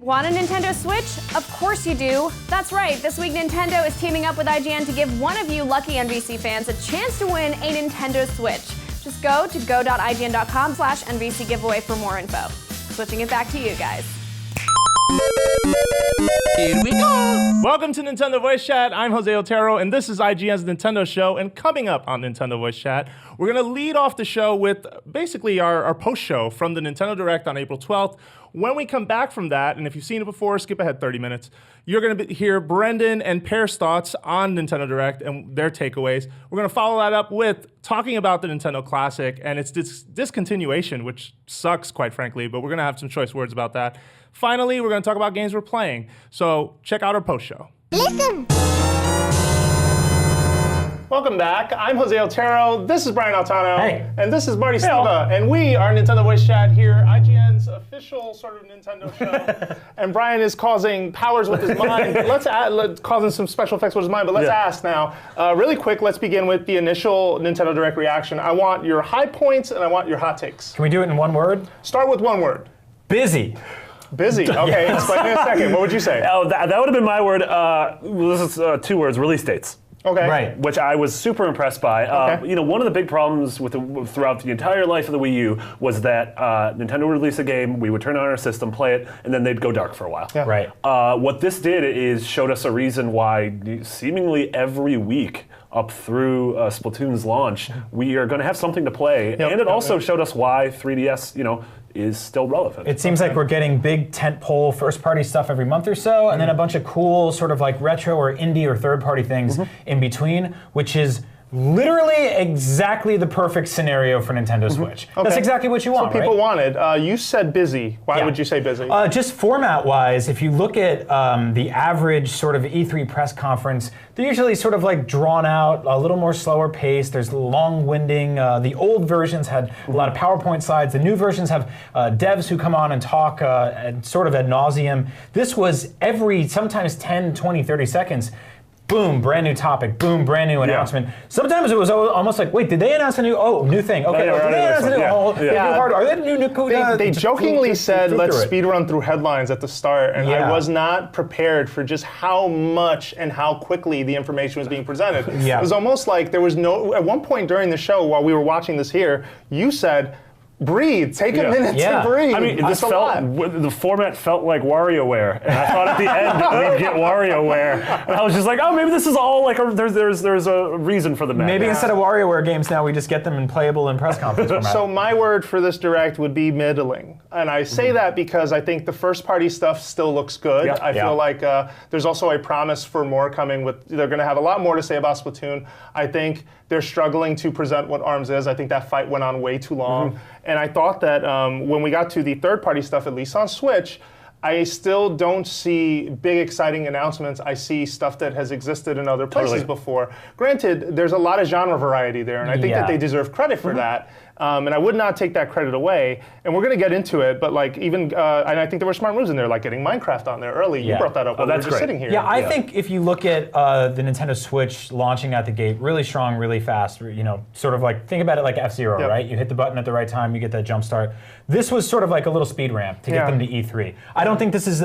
Want a Nintendo Switch? Of course you do. That's right, this week Nintendo is teaming up with IGN to give one of you lucky NVC fans a chance to win a Nintendo Switch. Just go to go.ign.com/NVC giveaway for more info. Switching it back to you guys. Here we go! Welcome to Nintendo Voice Chat. I'm Jose Otero, and this is IGN's Nintendo Show. And coming up on Nintendo Voice Chat, we're going to lead off the show with basically our post-show from the Nintendo Direct on April 12th. When we come back from that, and if you've seen it before, skip ahead 30 minutes, you're going to hear Brendan and Pear's thoughts on Nintendo Direct and their takeaways. We're going to follow that up with talking about the Nintendo Classic and its discontinuation, which sucks, quite frankly, but we're going to have some choice words about that. Finally, we're going to talk about games we're playing. So check out our post-show. Listen. Welcome back. I'm Jose Otero. This is Brian Altano. Hey. And this is Marty Sliva. And we are Nintendo Voice Chat here, IGN's official sort of Nintendo show. And Brian is causing powers with his mind. Causing some special effects with his mind. But let's ask now. Really quick, let's begin with the initial Nintendo Direct reaction. I want your high points and I want your hot takes. Can we do it in one word? Start with one word. Busy. Busy. Okay, explain in a second. What would you say? Oh, that would have been my word. This is 2 words, release dates. Okay. Right. Which I was super impressed by. Okay. You know, one of the big problems throughout the entire life of the Wii U was that Nintendo would release a game, we would turn on our system, play it, and then they'd go dark for a while. Yeah. Right. What this did is showed us a reason why seemingly every week up through Splatoon's launch, we are going to have something to play. And it also showed us why 3DS, is still relevant. It seems like we're getting big tentpole first-party stuff every month or so, and then a bunch of cool sort of like retro or indie or third-party things in between, which is literally exactly the perfect scenario for Nintendo Switch. Okay. That's exactly what you want, So people wanted. You said busy. Why would you say busy? Just format-wise, if you look at the average sort of E3 press conference, they're usually sort of like drawn out, a little more slower pace. There's long-winding. The old versions had a lot of PowerPoint slides. The new versions have devs who come on and talk sort of ad nauseum. This was every, sometimes 10, 20, 30 seconds. Boom, brand new topic. Boom, brand new announcement. Sometimes it was almost like, wait, did they announce a new new thing? Okay, did they announce a new new hardware? Are they new code? They jokingly said, let's speedrun through headlines at the start, and I was not prepared for just how much and how quickly the information was being presented. It was almost like there was no, at one point during the show, while we were watching this here, you said, breathe. Take a minute to breathe. I mean, the format felt like WarioWare, and I thought at the end we'd get WarioWare, and I was just like, oh, maybe this is all like there's a reason for the map. Maybe instead of WarioWare games now we just get them in playable and press conference format. So my word for this Direct would be middling, and I say that because I think the first party stuff still looks good. I feel like there's also a promise for more coming. They're going to have a lot more to say about Splatoon. I think they're struggling to present what ARMS is. I think that fight went on way too long. And I thought that when we got to the third-party stuff, at least on Switch, I still don't see big, exciting announcements. I see stuff that has existed in other places before. Granted, there's a lot of genre variety there, and I think that they deserve credit for that. And I would not take that credit away. And we're going to get into it, but like even, and I think there were smart moves in there, like getting Minecraft on there early. You brought that up when we were just sitting here. Yeah, I think if you look at the Nintendo Switch launching out the gate, really strong, really fast, sort of like, think about it like F-Zero, right? You hit the button at the right time, you get that jump start. This was sort of like a little speed ramp to get them to E3. I don't think this is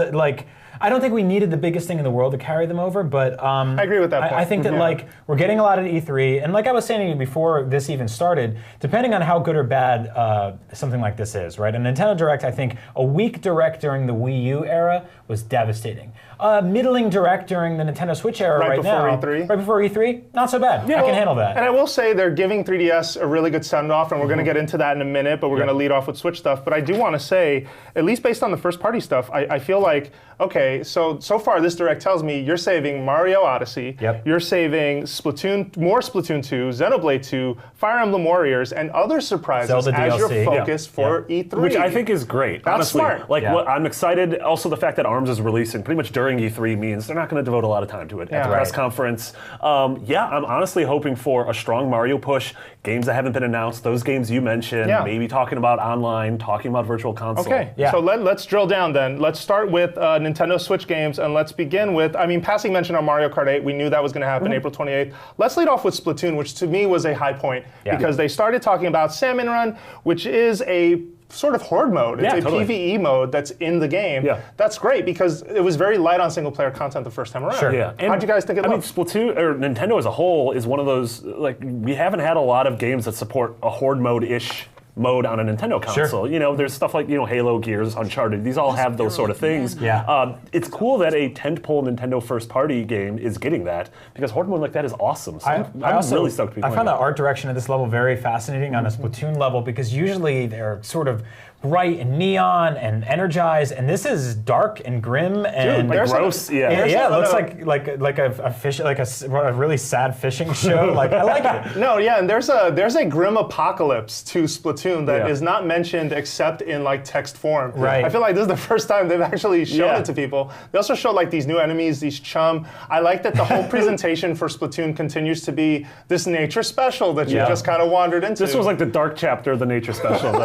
I don't think we needed the biggest thing in the world to carry them over, but I agree with that point. I think that like we're getting a lot at E3, and like I was saying to you before this even started, depending on how good or bad something like this is, right? A Nintendo Direct, I think a weak Direct during the Wii U era was devastating. Middling Direct during the Nintendo Switch era right before E3, not so bad. I can handle that. And I will say they're giving 3DS a really good send-off, and we're going to get into that in a minute, but we're going to lead off with Switch stuff. But I do want to say, at least based on the first-party stuff, I feel like, okay, so far this Direct tells me you're saving Mario Odyssey, you're saving Splatoon, more Splatoon 2, Xenoblade 2, Fire Emblem Warriors, and other surprises Zelda as DLC. your focus for E3. Which I think is great. That's honestly. smart. Like, I'm excited. Also, the fact that ARMS is releasing pretty much during E3 means they're not going to devote a lot of time to it at the press conference. I'm honestly hoping for a strong Mario push, games that haven't been announced, those games you mentioned, maybe talking about online, talking about virtual console. Okay, so let's drill down then. Let's start with Nintendo Switch games, and let's begin with, passing mention on Mario Kart 8, we knew that was going to happen April 28th. Let's lead off with Splatoon, which to me was a high point, because they started talking about Salmon Run, which is a sort of horde mode. It's a PvE mode that's in the game. Yeah. That's great because it was very light on single player content the first time around. Sure. Yeah. How'd you guys think it looked? I mean, Splatoon, or Nintendo as a whole, is one of those, like, we haven't had a lot of games that support a horde mode-ish mode on a Nintendo console. Sure. You know, there's stuff like, you know, Halo, Gears, Uncharted. These all have those sort of things. Yeah. It's cool that a tentpole Nintendo first-party game is getting that, because horde mode like that is awesome. So I'm really stoked to be playing I found the that. art direction at this level very fascinating on a Splatoon level, because usually they're sort of bright and neon and energized, and this is dark and grim and like gross. it looks like a fish, like a really sad fishing show. Like, I like it. No, yeah, and there's a grim apocalypse to Splatoon that is not mentioned except in like text form. Right. I feel like this is the first time they've actually shown it to people. They also showed like these new enemies, these chum. I like that the whole presentation for Splatoon continues to be this nature special that you just kind of wandered into. This was like the dark chapter of the nature special.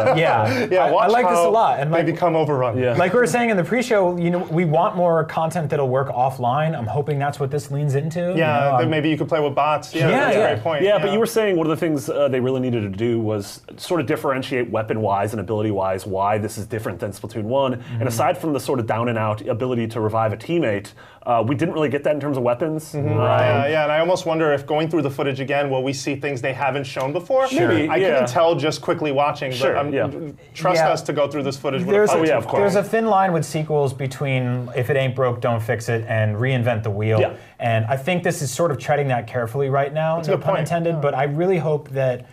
I like this a lot, and they become overrun. Yeah. Like we were saying in the pre-show, you know, we want more content that'll work offline. I'm hoping that's what this leans into. Yeah, then maybe you could play with bots. Yeah, that's a great point. Yeah, but you were saying one of the things they really needed to do was sort of differentiate weapon-wise and ability-wise why this is different than Splatoon 1. And aside from the sort of down-and-out ability to revive a teammate, we didn't really get that in terms of weapons. Yeah, and I almost wonder if going through the footage again, will we see things they haven't shown before? Maybe, I couldn't tell just quickly watching, but trust us to go through this footage. Of course. There's a thin line with sequels between if it ain't broke, don't fix it, and reinvent the wheel. Yeah. And I think this is sort of treading that carefully right now, no pun intended, but I really hope that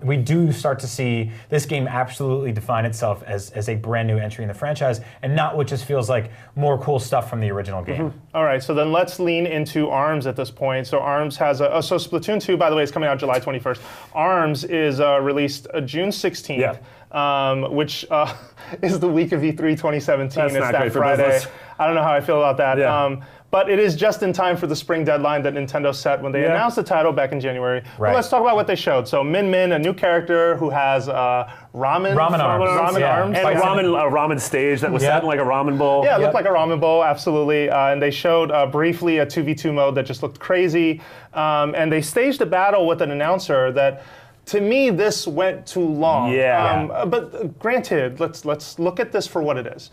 we do start to see this game absolutely define itself as a brand new entry in the franchise, and not what just feels like more cool stuff from the original game. All right, so then let's lean into ARMS at this point. So ARMS has so Splatoon 2, by the way, is coming out July 21st. ARMS is released June 16th. Which is the week of E3 2017. That's it's not that great for Friday. business. I don't know how I feel about that. Yeah. But it is just in time for the spring deadline that Nintendo set when they announced the title back in January. Right. Well, let's talk about what they showed. So Min Min, a new character who has ramen arms. And a ramen stage that was set in like a ramen bowl. Yeah, it looked like a ramen bowl, absolutely. And they showed briefly a 2v2 mode that just looked crazy. And they staged a battle with an announcer that, to me, this went too long. But granted, let's look at this for what it is.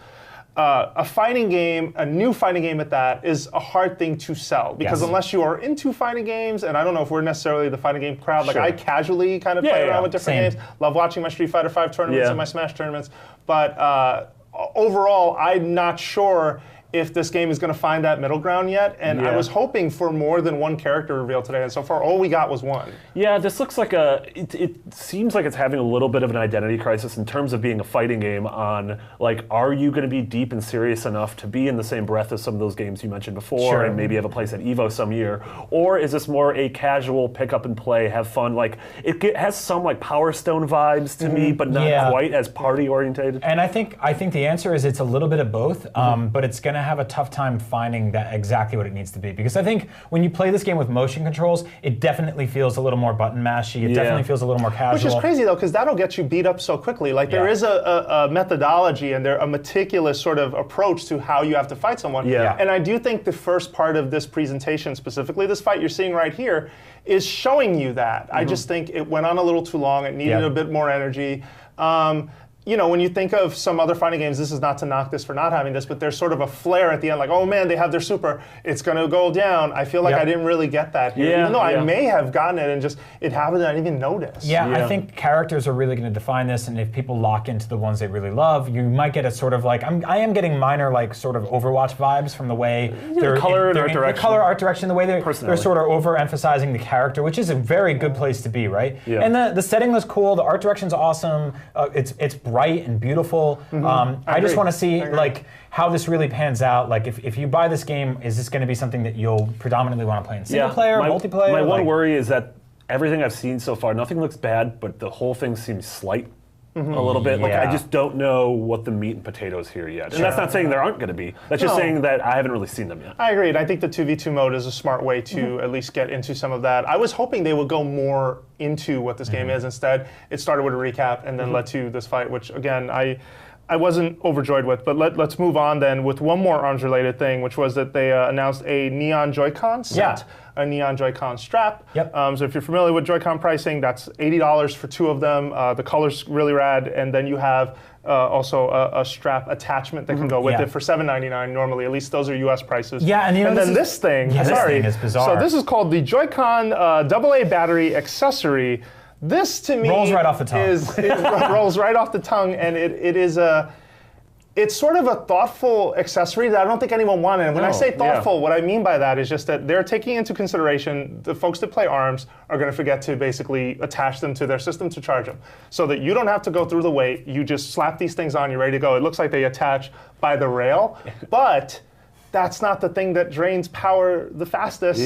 A fighting game, a new fighting game at that, is a hard thing to sell because unless you are into fighting games, and I don't know if we're necessarily the fighting game crowd, like I casually kind of play around with different games, love watching my Street Fighter V tournaments and my Smash tournaments, but overall, I'm not sure if this game is going to find that middle ground yet, and I was hoping for more than one character reveal today, and so far all we got was one. Yeah, this looks like it seems like it's having a little bit of an identity crisis in terms of being a fighting game on, like, are you going to be deep and serious enough to be in the same breath as some of those games you mentioned before and maybe have a place at EVO some year, or is this more a casual pick up and play, have fun, like, it has some, like, Power Stone vibes to me, but not quite as party orientated? And I think the answer is it's a little bit of both, but it's going to have a tough time finding that exactly what it needs to be, because I think when you play this game with motion controls, it definitely feels a little more button mashy. It definitely feels a little more casual. Which is crazy though, because that'll get you beat up so quickly. Like there is a methodology and a meticulous sort of approach to how you have to fight someone. And I do think the first part of this presentation, specifically this fight you're seeing right here, is showing you that. I just think it went on a little too long. It needed a bit more energy. You know, when you think of some other fighting games, this is not to knock this for not having this, but there's sort of a flare at the end, like, oh man, they have their super, it's going to go down. I feel like I didn't really get that here, even though I may have gotten it and just, it happened and I didn't even notice. I think characters are really going to define this, and if people lock into the ones they really love, you might get a sort of like, I am getting minor like sort of Overwatch vibes from the way the color and art direction. The color, art direction, the way they're sort of overemphasizing the character, which is a very good place to be, right? And the setting was cool, the art direction's awesome, it's bright and beautiful. I just want to see like how this really pans out. Like if you buy this game, is this going to be something that you'll predominantly want to play in single player, multiplayer? My one worry is that everything I've seen so far, nothing looks bad, but the whole thing seems slight. A little bit. Like I just don't know what the meat and potatoes here yet. And that's not saying there aren't going to be. That's just saying that I haven't really seen them yet. I agree. And I think the 2v2 mode is a smart way to at least get into some of that. I was hoping they would go more into what this game is. Instead, it started with a recap and then led to this fight, which again, I I wasn't overjoyed with. But let's move on then with one more ARMS-related thing, which was that they announced a Neon Joy-Con set, a Neon Joy-Con strap. Yep. So if you're familiar with Joy-Con pricing, that's $80 for 2 of them. The color's really rad, and then you have also a strap attachment that can go with it for $7.99 normally. At least those are U.S. prices. Yeah, and this thing, this thing is bizarre. So this is called the Joy-Con AA battery accessory. This to me rolls right off the tongue. It rolls right off the tongue, and it's sort of a thoughtful accessory that I don't think anyone wanted. And when I say thoughtful, what I mean by that is just that they're taking into consideration the folks that play ARMS are going to forget to basically attach them to their system to charge them. So that you don't have to go through the wait. You just slap these things on, you're ready to go. It looks like they attach by the rail, but that's not the thing that drains power the fastest.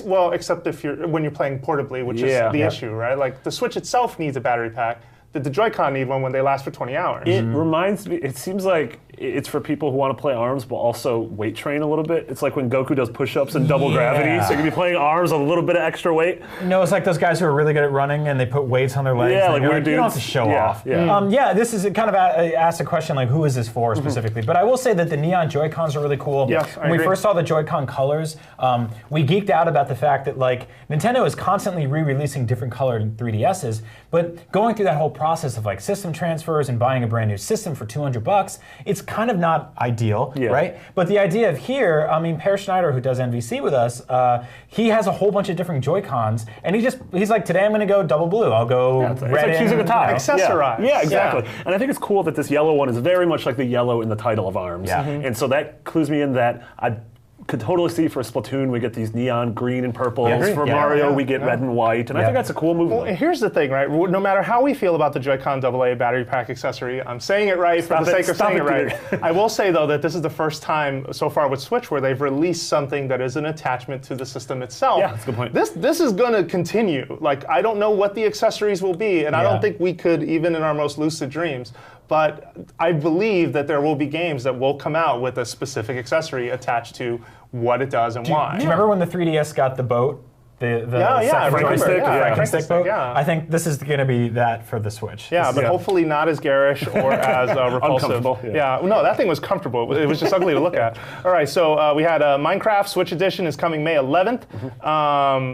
Well, except when you're playing portably, which is the issue, right? Like the Switch itself needs a battery pack. The Joy-Con need one when they last for 20 hours. It reminds me, it seems like it's for people who want to play ARMS but also weight train a little bit. It's like when Goku does push-ups and double gravity, so you can be playing ARMS with a little bit of extra weight. No, it's like those guys who are really good at running and they put weights on their legs. Yeah, like weird dudes. You don't have to show off. This is kind of asked a question like, who is this for specifically? But I will say that the Neon Joy-Cons are really cool. Yes, when we first saw the Joy-Con colors, we geeked out about the fact that like Nintendo is constantly re-releasing different colored 3DSs, but going through that whole process of like system transfers and buying a brand new system for $200, it's kind of not ideal, right? But the idea of here, I mean, Per Schneider, who does NVC with us, he has a whole bunch of different Joy-Cons, and he's like, today I'm going to go double blue. I'll go red. It's like choosing a tie. Accessorize. Yeah, exactly. And I think it's cool that this yellow one is very much like the yellow in the title of ARMS. And so that clues me in that I could totally see for Splatoon we get these neon green and purples. For Mario we get red and white, and I think that's a cool movement. Well, here's the thing, right? No matter how we feel about the Joy-Con AA battery pack accessory, I'm saying it right for the sake of saying it right. I will say though that this is the first time so far with Switch where they've released something that is an attachment to the system itself. Yeah, that's a good point. This is going to continue. Like, I don't know what the accessories will be, and I don't think we could even in our most lucid dreams. But I believe that there will be games that will come out with a specific accessory attached to what it does and why. Do you remember when the 3DS got the boat? The Frankenstick boat? I think this is going to be that for the Switch. Yeah, but hopefully not as garish or as repulsive. No, that thing was comfortable. It was just ugly to look at. All right, so we had Minecraft Switch Edition is coming May 11th,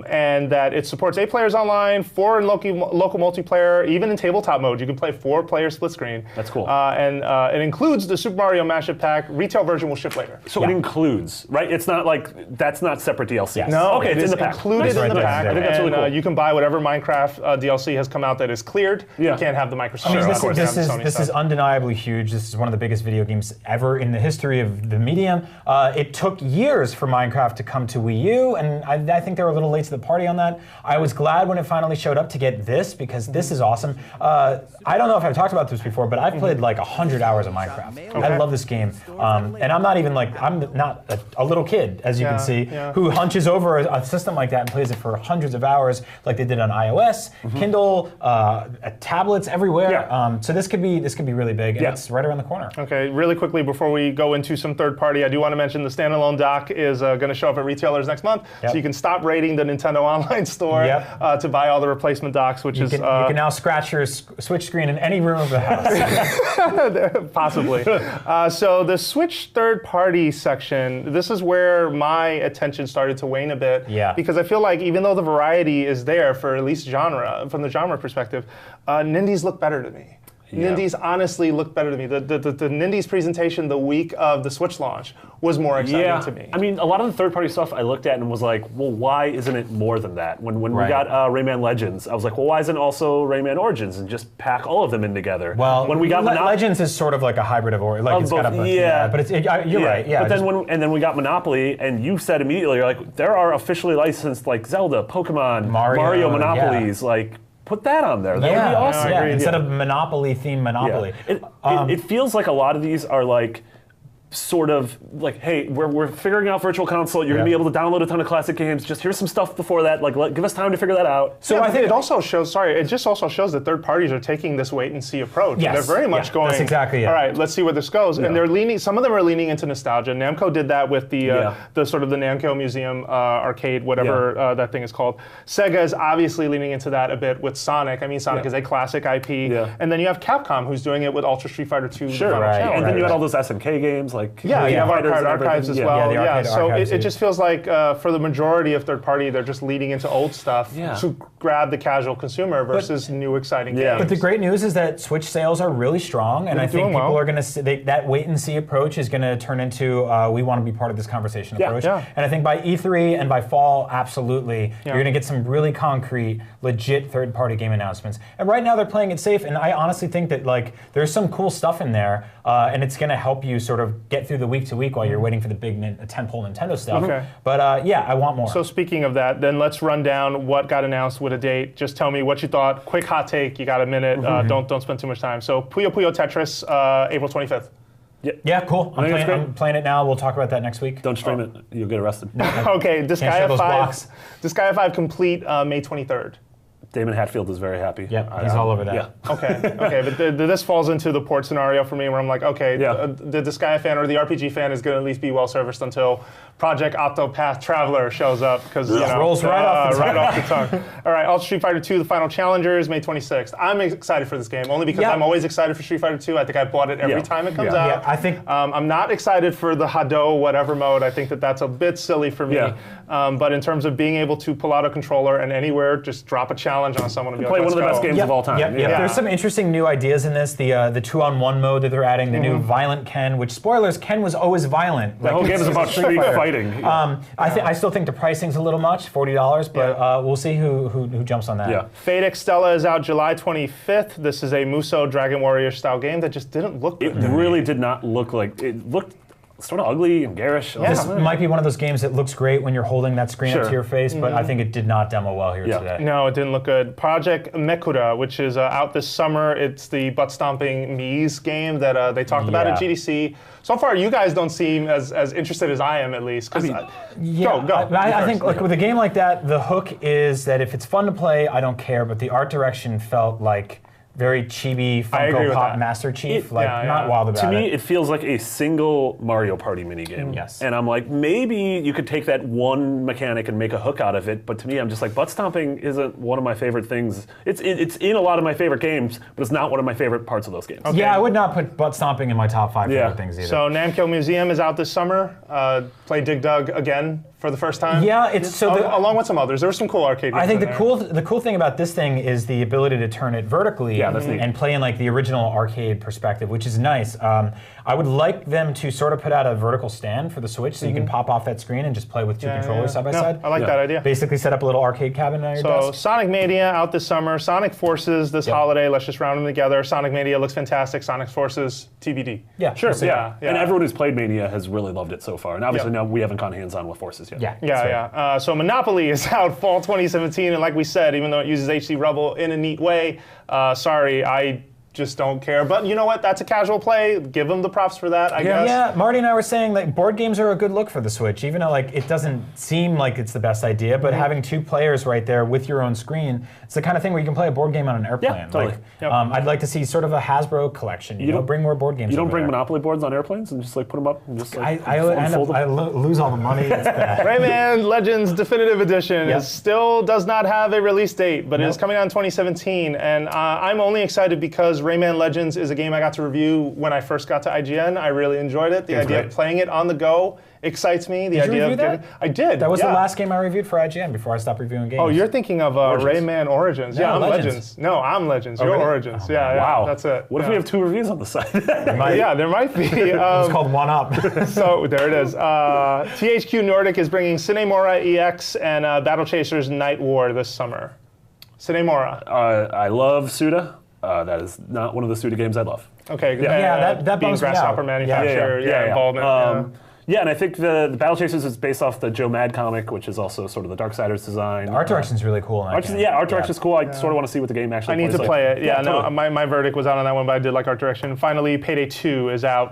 and that it supports 8 players online, 4 in local multiplayer, even in tabletop mode. You can play 4-player split screen. That's cool. And it includes the Super Mario Mashup Pack. Retail version will ship later. So it includes, right? It's not like, that's not separate DLC. Yes. No, okay, it's in the pack. Included in the pack. I think that's really cool. You can buy whatever Minecraft DLC has come out that is cleared. You can't have the Microsoft. This is undeniably huge. This is one of the biggest video games ever in the history of the medium. It took years for Minecraft to come to Wii U, and I think they were a little late to the party on that. I was glad when it finally showed up to get this, because this is awesome. I don't know if I've talked about this before, but I've played like 100 hours of Minecraft. I love this game. And I'm not even like, I'm not a little kid, as you can see, who hunches over a system like that and plays it for hundreds of hours, like they did on iOS, Kindle, tablets everywhere. So this could be really big, and it's right around the corner. Okay, really quickly before we go into some third party, I do want to mention the standalone dock is going to show up at retailers next month, so you can stop raiding the Nintendo Online Store to buy all the replacement docks, which you can now scratch your Switch screen in any room of the house. Possibly. So the Switch third party section, this is where my attention started to wane a bit, because I feel like even though the variety is there for at least from the genre perspective, Nindies look better to me. Nindies honestly look better to me. The Nindies presentation the week of the Switch launch was more exciting to me. I mean, a lot of the third-party stuff I looked at and was like, well, why isn't it more than that? When we got Rayman Legends, I was like, well, why isn't also Rayman Origins and just pack all of them in together? Well, when we got Legends is sort of like a hybrid of Origins. Like it's got a but you're right. Yeah, but then we got Monopoly, and you said immediately, you're like, there are officially licensed like Zelda, Pokemon, Mario Monopolies, like. Put that on there. That would be awesome. Instead of Monopoly themed Monopoly. It feels like a lot of these are like sort of like, hey, we're figuring out Virtual Console. You're going to be able to download a ton of classic games. Just here's some stuff before that. Like, give us time to figure that out. So I think it also shows. Sorry, it just also shows that third parties are taking this wait and see approach. Yes. They're very much going. That's exactly it. All right, let's see where this goes. And they're leaning. Some of them are leaning into nostalgia. Namco did that with the sort of the Namco Museum arcade, whatever that thing is called. Sega is obviously leaning into that a bit with Sonic. I mean, Sonic is a classic IP. And then you have Capcom, who's doing it with Ultra Street Fighter 2. Sure, and then you had all those SNK games, like you have archives as well. Yeah, so it just feels like for the majority of third party, they're just leading into old stuff to grab the casual consumer versus new exciting games. But the great news is that Switch sales are really strong, and I think people are going to that wait and see approach is going to turn into we want to be part of this conversation approach. And I think by E3 and by fall, absolutely, you're going to get some really concrete, legit third party game announcements. And right now they're playing it safe, and I honestly think that like there's some cool stuff in there, and it's going to help you sort of get through the week to week while you're waiting for the big tentpole Nintendo stuff. But I want more. So speaking of that, then let's run down what got announced with a date. Just tell me what you thought. Quick hot take. You got a minute. Don't spend too much time. So Puyo Puyo Tetris, April 25th. Yeah, cool. I'm playing it now. We'll talk about that next week. Don't stream it. You'll get arrested. Okay, Disgaea 5 Complete, May 23rd. Damon Hatfield is very happy. Yeah, he's all over that. Yeah. Okay, but this falls into the port scenario for me where I'm like, okay, the Disgaea fan or the RPG fan is going to at least be well serviced until Project Octopath Traveler shows up because rolls right off the tongue. All right, Ultra Street Fighter 2, the final challengers, May 26th. I'm excited for this game only because I'm always excited for Street Fighter 2. I think I bought it every time it comes out. Yeah, I think I'm not excited for the Hado whatever mode. I think that's a bit silly for me. But in terms of being able to pull out a controller and anywhere just drop a challenge on someone and be play one of the best games of all time. There's some interesting new ideas in this. The 2-on-1 mode that they're adding, the new Violent Ken, which spoilers, Ken was always violent. The whole game is about street fighting. I still think the pricing's a little much, $40, but we'll see who jumps on that. Fate Extella is out July 25th. This is a Musou Dragon Warrior style game that just didn't look good. It really did not look like it looked sort of ugly and garish. This might be one of those games that looks great when you're holding that screen up to your face, but I think it did not demo well here today. No, it didn't look good. Project Mekura, which is out this summer. It's the butt-stomping Mies game that they talked about at GDC. So far, you guys don't seem as interested as I am, at least. Go. I think like with a game like that, the hook is that if it's fun to play, I don't care, but the art direction felt like very chibi Funko Pop Master Chief, not wild about it. To me, it feels like a single Mario Party minigame. Yes. And I'm like, maybe you could take that one mechanic and make a hook out of it, but to me, I'm just like, butt stomping isn't one of my favorite things. It's in a lot of my favorite games, but it's not one of my favorite parts of those games. Okay. Yeah, I would not put butt stomping in my top 5 favorite things either. So Namco Museum is out this summer. Play Dig Dug again for the first time. Yeah, it's along with some others. There were some cool arcade games. I think the cool thing about this thing is the ability to turn it vertically and play in like the original arcade perspective, which is nice. I would like them to sort of put out a vertical stand for the Switch so you can pop off that screen and just play with two controllers side by side. I like that idea. Basically set up a little arcade cabinet on your desk. Sonic Mania out this summer. Sonic Forces this holiday. Let's just round them together. Sonic Mania looks fantastic. Sonic Forces TBD. Yeah, sure. And everyone who's played Mania has really loved it so far. And obviously now we haven't gone hands-on with Forces yet. So Monopoly is out fall 2017, and like we said, even though it uses HD Rubble in a neat way, sorry, I just don't care. But you know what? That's a casual play. Give them the props for that, I guess. Yeah, Marty and I were saying that board games are a good look for the Switch, even though like it doesn't seem like it's the best idea, but having two players right there with your own screen, it's the kind of thing where you can play a board game on an airplane. Yeah, totally. I'd like to see sort of a Hasbro collection. You know, bring more board games. You don't bring Monopoly boards on airplanes and just like put them up and just like I lose all the money. It's bad. Rayman Legends Definitive Edition still does not have a release date, but it is coming out in 2017, and I'm only excited because Rayman Legends is a game I got to review when I first got to IGN. I really enjoyed it. The idea of playing it on the go excites me. The idea of getting, I did. That was the last game I reviewed for IGN before I stopped reviewing games. Oh, you're thinking of Rayman Origins. No, I'm Legends. No, I'm Legends. You're Origins. Wow. That's it. What if we have two reviews on the site? There might be. It's called One Up. So there it is. THQ Nordic is bringing Cinemora EX and Battle Chasers Night War this summer. Cinemora. I love Suda. That is not one of the Suda games I love. Okay. That being bums me Grasshopper out. manufacturer, involvement. Yeah, and I think the Battle Chasers is based off the Joe Mad comic, which is also sort of the Darksiders design. Art direction's really cool. Art direction's cool. I sort of want to see what the game actually plays I need to like. play it. Yeah, totally. no, my verdict was out on that one, but I did like art direction. Finally, Payday 2 is out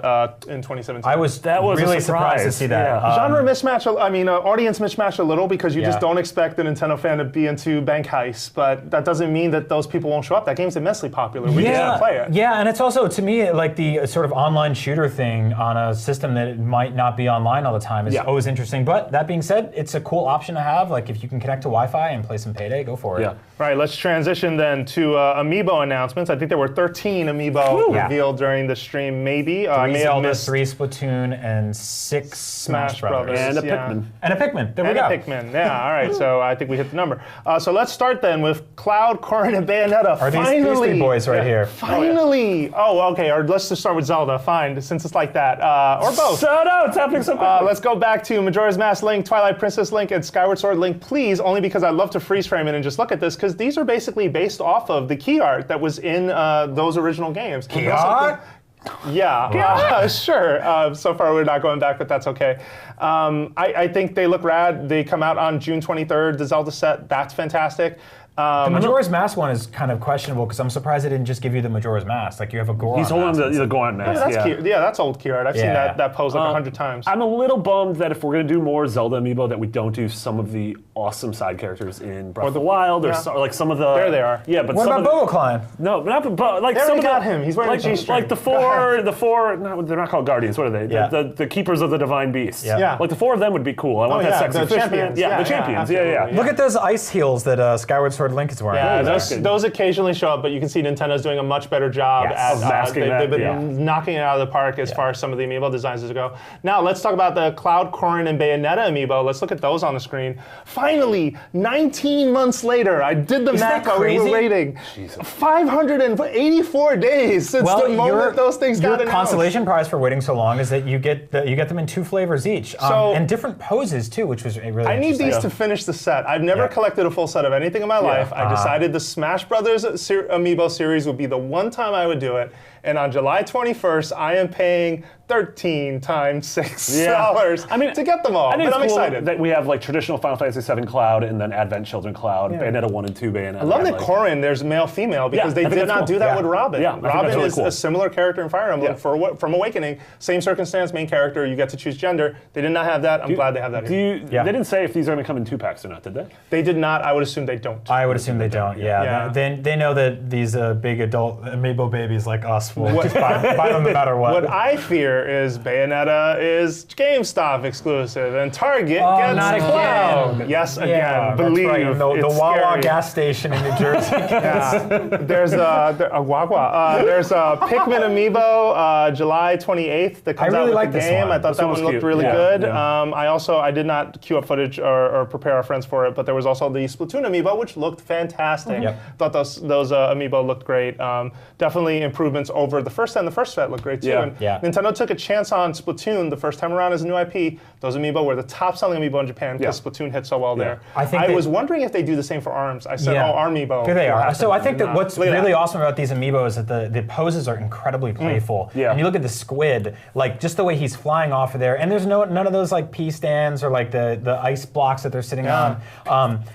in 2017. I was That was a really surprise. surprised to see that. Yeah. Genre mismatch, audience mismatch a little because you just Yeah. don't expect the Nintendo fan to be into bank heists, but that doesn't mean that those people won't show up. That game's immensely popular. We just don't play it. Yeah, and it's also, to me, like the sort of online shooter thing on a system that it might not be online all the time is always interesting. But that being said, it's a cool option to have. Like if you can connect to Wi-Fi and play some Payday, go for it. Yeah. Right, let's transition then to amiibo announcements. I think there were 13 amiibo revealed during the stream, maybe. I may have Zelda, missed 3 Splatoon, and 6 Smash Brothers. Brothers. And a Yeah. Pikmin. And a Pikmin. There we And go. a Pikmin, yeah, all right, so I think we hit the number. So let's start then with Cloud, Corrin, and Bayonetta. Are these Finally, three boys right here? Finally! Oh, okay, or let's just start with Zelda, fine, since it's like that. Or both. So no, it's happening so quickly. Let's go back to Majora's Mask Link, Twilight Princess Link, and Skyward Sword Link, please, only because I'd love to freeze frame it and just look at this, because these are basically based off of the key art that was in those original games. Key art? Yeah, sure. So far we're not going back, but that's okay. I think they look rad. They come out on June 23rd, the Zelda set. That's fantastic. The Majora's Mask one is kind of questionable because I'm surprised they didn't just give you the Majora's Mask. Like you have a Goron. He's holding mask. the Goron mask. That's old key art. I've seen Yeah. that pose like 100 times. I'm a little bummed that if we're going to do more Zelda amiibo, that we don't do some of the awesome side characters in Breath of the Wild, or like some of the. There they are. Yeah, but What some about of the, Bogocline? No, but like They some already of the, got him. He's wearing a G-string. Like the four. No, they're not called guardians. What are they? Yeah. The keepers of the divine beast. Yeah. Like the 4 of them would be cool. I want that sexy the fish champions. man. Yeah, the champions. Yeah. absolutely. Look at those ice heels that Skyward Sword Link is wearing. Yeah, that's good. those occasionally show up, but you can see Nintendo's doing a much better job Yes. at Of masking that, They've been yeah. knocking it out of the park as far as some of the amiibo designs go. Now let's talk about the Cloud, Corrin, and Bayonetta amiibo. Let's look at those on the screen. Finally, 19 months later, I did the math that while we were crazy? waiting. 584 days since the moment those things got your announced. consolation prize for waiting so long is that you get them in 2 flavors each, So- and different poses too, which was really. I need interesting. these to finish the set. I've never collected a full set of anything in my life. I decided the Smash Brothers amiibo series would be the one time I would do it. And on July 21st, I am paying $13 times $6 to get them all. I think But I'm it's cool excited. that we have like traditional Final Fantasy VII Cloud and then Advent Children Cloud, Bayonetta 1 and 2 Bayonetta. I love that like, Corrin, there's male-female, because I they think did that's not cool. do that Yeah. with Robin. Yeah, I think that's Robin really is cool. a similar character in Fire Emblem. Yeah. From Awakening, same circumstance, main character, you get to choose gender. They did not have that. I'm glad they have that here. They didn't say if these are going to come in 2-packs or not, did they? They did not. I would assume they don't. I would assume they don't. Yeah. They know that these big adult amiibo babies like us will just buy them no matter what. What I fear is Bayonetta is GameStop exclusive, and Target gets not again. Cloud. Yes, again. Yeah, Believe that's right. The it's Wawa scary. gas station in New Jersey. There's a Wawa. There's a Pikmin amiibo, July 28th that comes I really out like with the this game. one. I thought This that one one was looked cute. really Yeah, good. yeah. I did not queue up footage or prepare our friends for it, but there was also the Splatoon amiibo, which looked fantastic. Thought those amiibo looked great. Definitely improvements over the first set, and the first set looked great too. Yeah. And Yeah. Nintendo took a chance on Splatoon the first time around as a new IP. Those amiibo were the top-selling amiibo in Japan because Splatoon hit so well there. I was wondering if they do the same for ARMS. I said, amiibo. Here they will are. happen. So I think that They're what's not. Look at really that. awesome about these amiibo is that the poses are incredibly playful. Yeah. And you look at the squid, like just the way he's flying off of there, and there's none of those like pea stands or like the ice blocks that they're sitting on.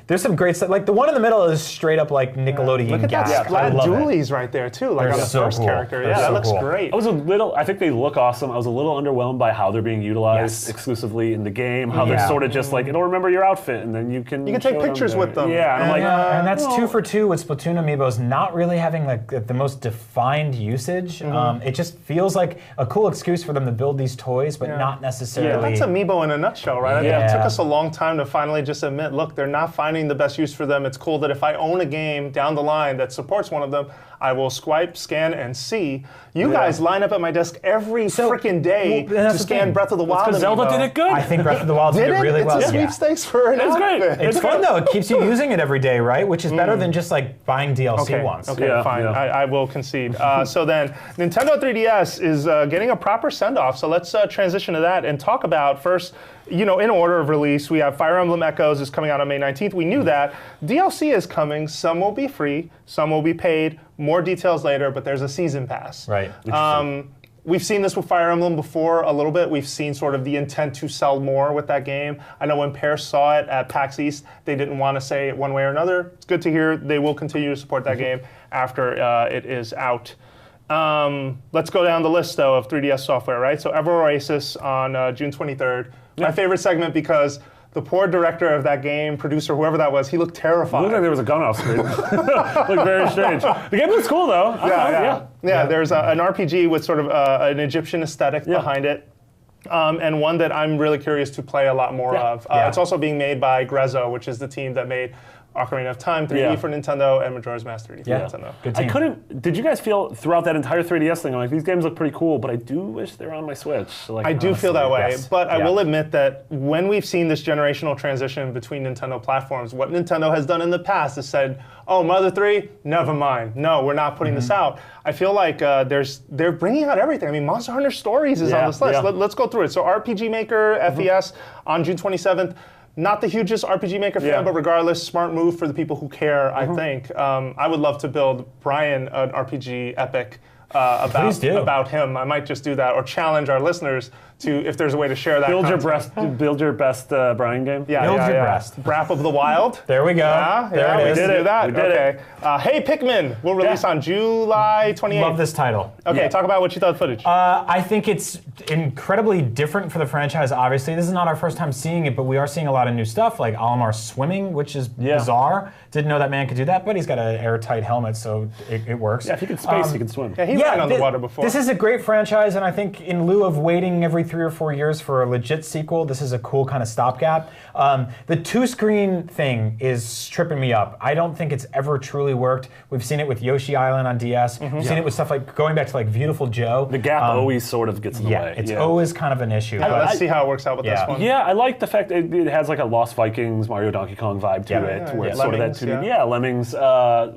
There's some great stuff. Like the one in the middle is straight up like Nickelodeon Look at gas. that I splat love it. dualies right there too, like They're on the so first cool. character. They're Yeah, that so looks cool. great. I think they look awesome. I was a little underwhelmed by how they're being utilized Yes. exclusively in the game. How they're Yeah. sort of just like, it'll remember your outfit, and then you can take show pictures there. with them. Yeah, and I'm like, And that's 2 for 2 with Splatoon amiibos not really having like the most defined usage. It just feels like a cool excuse for them to build these toys, but not necessarily. That's amiibo in a nutshell, right? I think Yeah. it took us a long time to finally just admit, look, they're not finding the best use for them. It's cool that if I own a game down the line that supports one of them, I will swipe, scan, and see. You guys line up at my desk every freaking day well, that's to the scan thing. Breath of the Wild. because Zelda amiibo. did it good. I think Breath of the Wild did it really well. It's a sweepstakes for an It's great. outfit. It's fun though. It keeps you using it every day, right? Which is better than just like buying DLC once. Okay, Yeah, fine. yeah. I will concede. So then, Nintendo 3DS is getting a proper send-off. So let's transition to that and talk about first, in order of release, we have Fire Emblem Echoes is coming out on May 19th. We knew that. DLC is coming. Some will be free. Some will be paid. More details later, but there's a season pass. Right. We've seen this with Fire Emblem before a little bit. We've seen sort of the intent to sell more with that game. I know when Pear saw it at PAX East, they didn't want to say it one way or another. It's good to hear they will continue to support that game after it is out. Let's go down the list, though, of 3DS software, right? So Ever Oasis on June 23rd. My favorite segment because the poor director of that game, producer, whoever that was, he looked terrified. It looked like there was a gun off screen. Looked very strange. The game looks cool, though. Yeah, there's an RPG with sort of an Egyptian aesthetic behind it. And one that I'm really curious to play a lot more of. It's also being made by Grezzo, which is the team that made Ocarina of Time 3D for Nintendo and Majora's Mask 3D for Nintendo. Good team. Did you guys feel throughout that entire 3DS thing, I'm like, these games look pretty cool, but I do wish they were on my Switch. Like, I do feel that way, yes. but I will admit that when we've seen this generational transition between Nintendo platforms, what Nintendo has done in the past is said, oh, Mother 3, never mind. No, we're not putting this out. I feel like they're bringing out everything. I mean, Monster Hunter Stories is on this list. Let's go through it. So RPG Maker, FES, on June 27th. Not the hugest RPG Maker fan, but regardless, smart move for the people who care, I think. I would love to build Brian an RPG epic about him. I might just do that, or challenge our listeners to, if there's a way to share that Build your best Brian game? Build your best. Breath of the Wild. There we go. There it is. We did it. That. We did it. Hey Pikmin will release on July 28th. Love this title. Okay, talk about what you thought of the footage. I think it's incredibly different for the franchise, obviously. This is not our first time seeing it, but we are seeing a lot of new stuff, like Olimar swimming, which is bizarre. Didn't know that man could do that, but he's got an airtight helmet, so it works. Yeah, if he can space, he can swim. Yeah, he ran on the water before. This is a great franchise, and I think in lieu of waiting every 3 or 4 years for a legit sequel, this is a cool kind of stopgap. The two-screen thing is tripping me up. I don't think it's ever truly worked. We've seen it with Yoshi Island on DS. We've seen it with stuff like, going back to like Beautiful Joe. The gap always sort of gets in the way. It's always kind of an issue. Let's see how it works out with this one. Yeah, I like the fact that it has like a Lost Vikings, Mario Donkey Kong vibe to it, where it's sort of that 2D. Lemmings,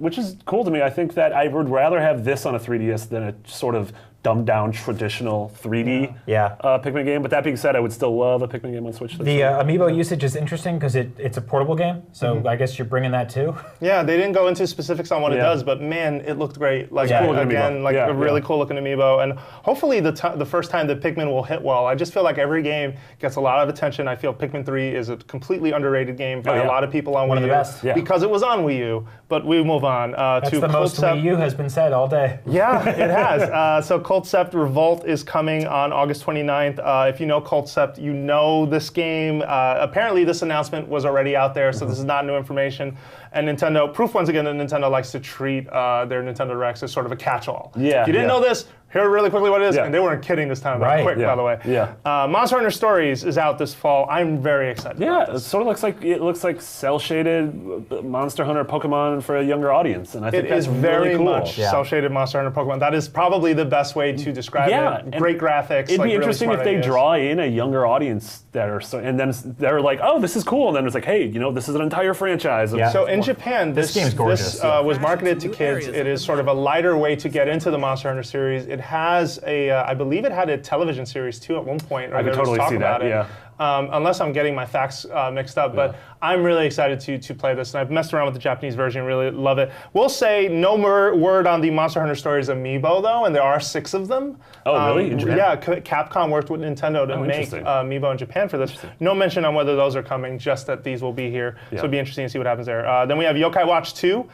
which is cool to me. I think that I would rather have this on a 3DS than a sort of dumbed down traditional 3D Pikmin game. But that being said, I would still love a Pikmin game on Switch. The amiibo usage is interesting because it's a portable game, so I guess you're bringing that too. Yeah, they didn't go into specifics on what it does, but man, it looked great. Like a really cool looking amiibo, and hopefully the first time that Pikmin will hit well. I just feel like every game gets a lot of attention. I feel Pikmin 3 is a completely underrated game by a lot of people on Wii U. One of the best. Because it was on Wii U. But we move on That's to the most Wii U has been said all day. Yeah, it has. So Concept Revolt is coming on August 29th. If you know Concept, you know this game. Apparently this announcement was already out there, so this is not new information. And Nintendo, proof once again that Nintendo likes to treat their Nintendo Directs as sort of a catch-all. Yeah, if you didn't know this, hear really quickly what it is, and they weren't kidding this time. Right. Quick, by the way. Monster Hunter Stories is out this fall. I'm very excited. Yeah, it sort of looks like cel-shaded Monster Hunter Pokemon for a younger audience, and I think that's very really cool. much cel-shaded Monster Hunter Pokemon. That is probably the best way to describe it. Great graphics. It'd be really interesting if they draw in a younger audience and then they're like, oh, this is cool, and then it's like, hey, this is an entire franchise. So in Japan, this game's gorgeous. This was marketed to kids. It is sort of a lighter way to get into the Monster Hunter series. It has I believe it had a television series too at one point. I could totally see that. Yeah. Unless I'm getting my facts mixed up, but I'm really excited to play this, and I've messed around with the Japanese version, really love it. We'll say no more word on the Monster Hunter Stories amiibo though, and there are 6 of them. Oh, really? In Japan? Yeah, Capcom worked with Nintendo to make amiibo in Japan for this. No mention on whether those are coming, just that these will be here. So it'll be interesting to see what happens there. Then we have Yokai Watch 2,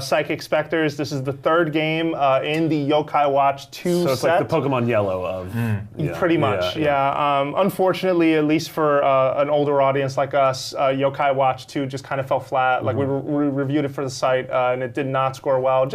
Psychic Specters. This is the 3rd game in the Yokai Watch 2 So it's set. like the Pokemon Yellow of... Pretty much, unfortunately, at least for an older audience like us, Yokai Watch 2 just kind of fell flat. Like we reviewed it for the site, and it did not score well.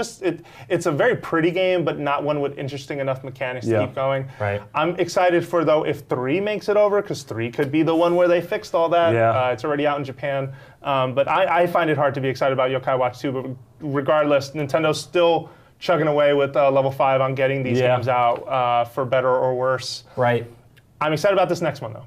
It's a very pretty game, but not one with interesting enough mechanics to keep going. Right. I'm excited for, though, if 3 makes it over, because 3 could be the one where they fixed all that. It's already out in Japan. But I find it hard to be excited about Yokai Watch 2, but regardless, Nintendo's still chugging away with Level 5 on getting these games out for better or worse. Right. I'm excited about this next one, though.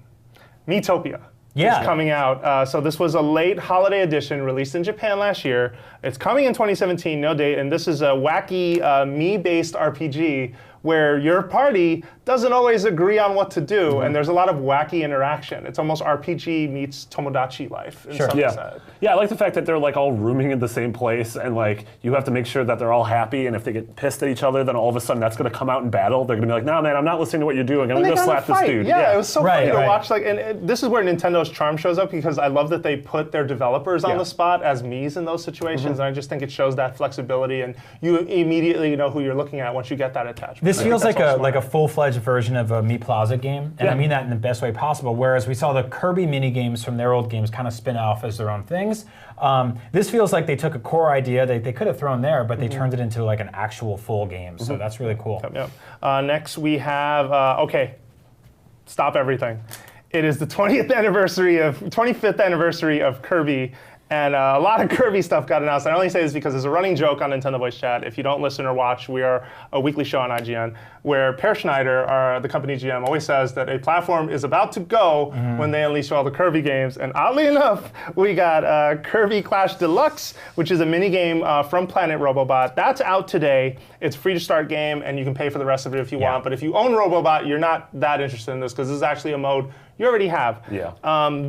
Miitopia is coming out. So this was a late holiday edition released in Japan last year. It's coming in 2017, no date, and this is a wacky Mii-based RPG where your party doesn't always agree on what to do, and there's a lot of wacky interaction. It's almost RPG meets Tomodachi life in some sense. Yeah, I like the fact that they're like all rooming in the same place, and like you have to make sure that they're all happy, and if they get pissed at each other, then all of a sudden that's going to come out in battle. They're going to be like, "No, man, I'm not listening to what you're doing. I'm going to go slap this dude." Yeah, it was so funny to watch. Like, and this is where Nintendo's charm shows up, because I love that they put their developers on the spot as me's in those situations, and I just think it shows that flexibility, and you immediately know who you're looking at once you get that attachment. This feels like a full-fledged version of a Mii Plaza game, and I mean that in the best way possible. Whereas we saw the Kirby mini games from their old games kind of spin off as their own things. This feels like they took a core idea that they could have thrown there, but they turned it into like an actual full game. So that's really cool. Next we have okay, stop everything. It is the 25th anniversary of Kirby. And a lot of Kirby stuff got announced. I only say this because there's a running joke on Nintendo Voice Chat. If you don't listen or watch, we are a weekly show on IGN where Per Schneider, the company GM, always says that a platform is about to go when they unleash all the Kirby games. And oddly enough, we got Kirby Clash Deluxe, which is a mini game from Planet Robobot. That's out today. It's a free to start game, and you can pay for the rest of it if you want. But if you own Robobot, you're not that interested in this, because this is actually a mode you already have.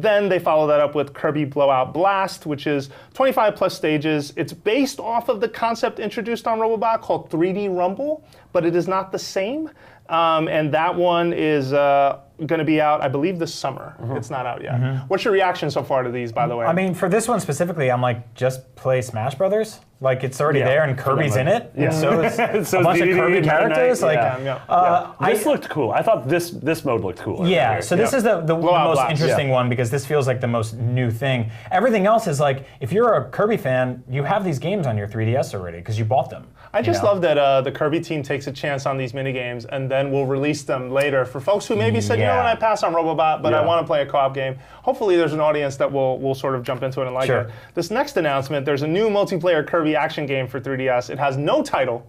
Then they follow that up with Kirby Blowout Blast, which is 25 plus stages. It's based off of the concept introduced on Robobot called 3D Rumble, but it is not the same. And that one is going to be out, I believe, this summer. It's not out yet. What's your reaction so far to these, by the way? I mean, for this one specifically, I'm like, just play Smash Brothers. Like, it's already there, and Kirby's in it. So it's a bunch of Kirby characters. This looked cool. I thought this mode looked cool. Yeah, so this is the most interesting one, because this feels like the most new thing. Everything else is like, if you're a Kirby fan, you have these games on your 3DS already, because you bought them. I just love that the Kirby team takes a chance on these minigames and then will release them later for folks who maybe said, you know what, I passed on Robobot, but I want to play a co-op game. Hopefully there's an audience that will sort of jump into it and like it. This next announcement, there's a new multiplayer Kirby action game for 3DS. It has no title.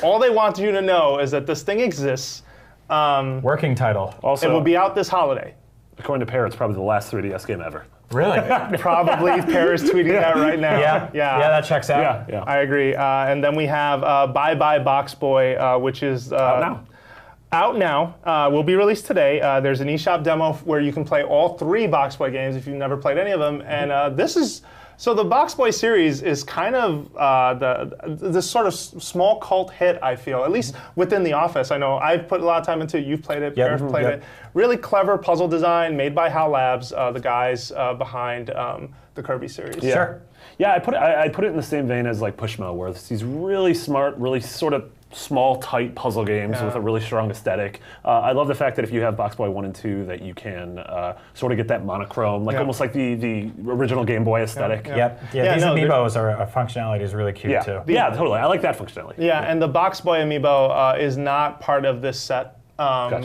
All they want you to know is that this thing exists. Working title. Also, it will be out this holiday. According to Per, it's probably the last 3DS game ever. Really? Probably. Per is tweeting that right now. Yeah, that checks out. Yeah. I agree. And then we have Bye Bye BoxBoy, which is out now. Will be released today. There's an eShop demo where you can play all 3 BoxBoy games if you've never played any of them. And this is... So the BoxBoy series is kind of this sort of small cult hit, I feel, at least within the office. I know I've put a lot of time into it. You've played it. Per's played it. Really clever puzzle design made by HAL Labs, the guys behind the Kirby series. Sure. Yeah, I put it in the same vein as like Pushmo, where it's these really smart, really sort of small, tight puzzle games with a really strong aesthetic. I love the fact that if you have BoxBoy 1 and 2, that you can sort of get that monochrome, like almost like the original Game Boy aesthetic. These amiibos functionality is really cute too. Yeah, totally. I like that functionality. Yeah, and the BoxBoy amiibo is not part of this set.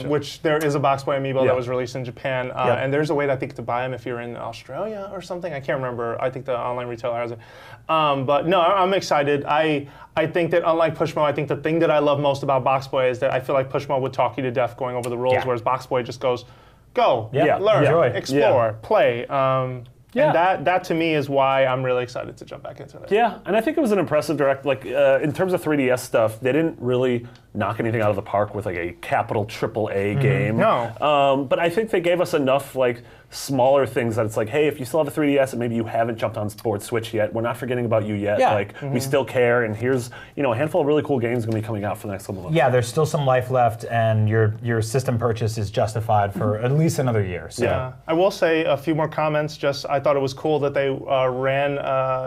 Which there is a BoxBoy amiibo that was released in Japan, and there's a way, I think, to buy them if you're in Australia or something. I can't remember. I think the online retailer has it. But no, I'm excited. I think that unlike Pushmo, I think the thing that I love most about BoxBoy is that I feel like Pushmo would talk you to death going over the rules, whereas BoxBoy just goes, go, learn, explore, play. And that to me is why I'm really excited to jump back into it. Yeah, and I think it was an impressive direct, like in terms of 3DS stuff, they didn't really knock anything out of the park with like a capital AAA game. No. But I think they gave us enough like smaller things that it's like, hey, if you still have a 3DS and maybe you haven't jumped on board Switch yet, we're not forgetting about you yet. Like we still care, and here's a handful of really cool games going to be coming out for the next couple of months. Yeah, there's still some life left, and your system purchase is justified for at least another year. So. Yeah, I will say a few more comments. Just I thought it was cool that they ran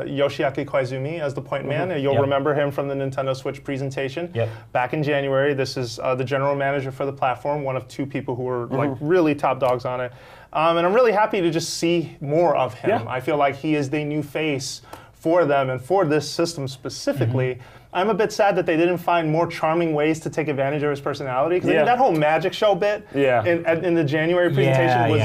Yoshiaki Koizumi as the point man. You'll remember him from the Nintendo Switch presentation back in January. This is the general manager for the platform, one of 2 people who were like really top dogs on it. And I'm really happy to just see more of him. I feel like he is the new face for them and for this system specifically. I'm a bit sad that they didn't find more charming ways to take advantage of his personality. Because I mean, that whole magic show bit in the January presentation was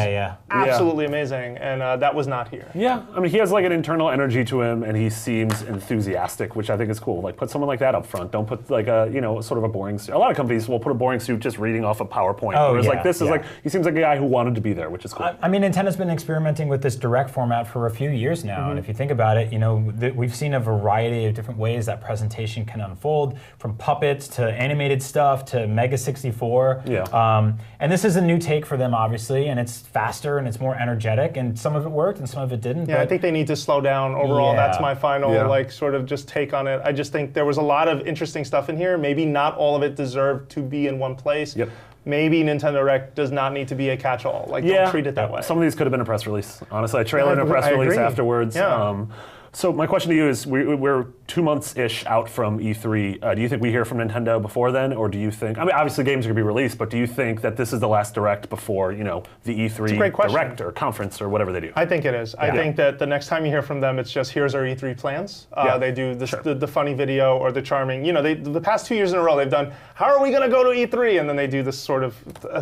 absolutely amazing, and that was not here. Yeah, I mean, he has like an internal energy to him, and he seems enthusiastic, which I think is cool. Like, put someone like that up front. Don't put like a sort of a boring suit. A lot of companies will put a boring suit just reading off a PowerPoint. Whereas like this is like, he seems like a guy who wanted to be there, which is cool. I mean, Nintendo's been experimenting with this direct format for a few years now, and if you think about it, we've seen a variety of different ways that presentation animation can unfold, from puppets to animated stuff to Mega 64. Yeah. And this is a new take for them, obviously, and it's faster and it's more energetic, and some of it worked and some of it didn't. Yeah, I think they need to slow down overall. Yeah. That's my final sort of just take on it. I just think there was a lot of interesting stuff in here. Maybe not all of it deserved to be in one place. Yep. Maybe Nintendo Direct does not need to be a catch-all. Don't treat it that way. Some of these could have been a press release. Honestly, a trailer and a press release afterwards. Yeah. So my question to you is, we're 2 months-ish out from E3. Do you think we hear from Nintendo before then, or do you think, I mean, obviously games are going to be released, but do you think that this is the last Direct before, the E3 Direct or conference or whatever they do? I think it is. I think that the next time you hear from them, it's just, here's our E3 plans. They do the funny video or the charming, the past 2 years in a row, they've done, how are we going to go to E3? And then they do this sort of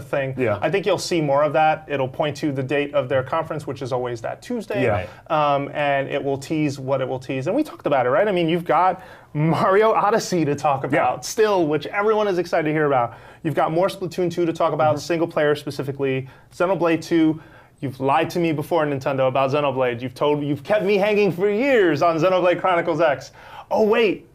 thing. Yeah. I think you'll see more of that. It'll point to the date of their conference, which is always that Tuesday. Yeah. And it will tease what it will tease. And we talked about it, right? I mean, you've got Mario Odyssey to talk about still, which everyone is excited to hear about. You've got more Splatoon 2 to talk about, single player specifically. Xenoblade 2. You've lied to me before, Nintendo, about Xenoblade. You've kept me hanging for years on Xenoblade Chronicles X. Oh, wait.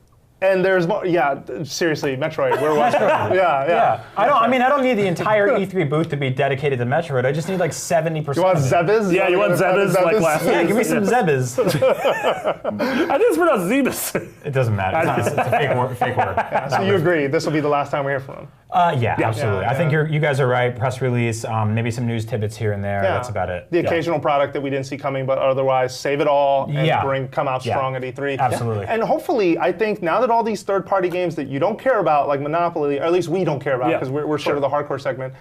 And there's more. Yeah, seriously, Metroid. Where was it? Yeah. I don't need the entire E3 booth to be dedicated to Metroid. I just need like 70%. You want Zebes? Yeah, you want Zebes like last Yeah, give me some Zebes. I think it's pronounced Zebes. It doesn't matter. It's a fake word. Yeah, so you agree, this will be the last time we hear from him? Yeah, absolutely. I think you guys are right. Press release, maybe some news tidbits here and there. That's about it. The occasional product that we didn't see coming, but otherwise save it all and come out strong at E3. Absolutely. And hopefully, I think now that all these third-party games that you don't care about, like Monopoly, or at least we don't care about because we're sort of the hardcore segment,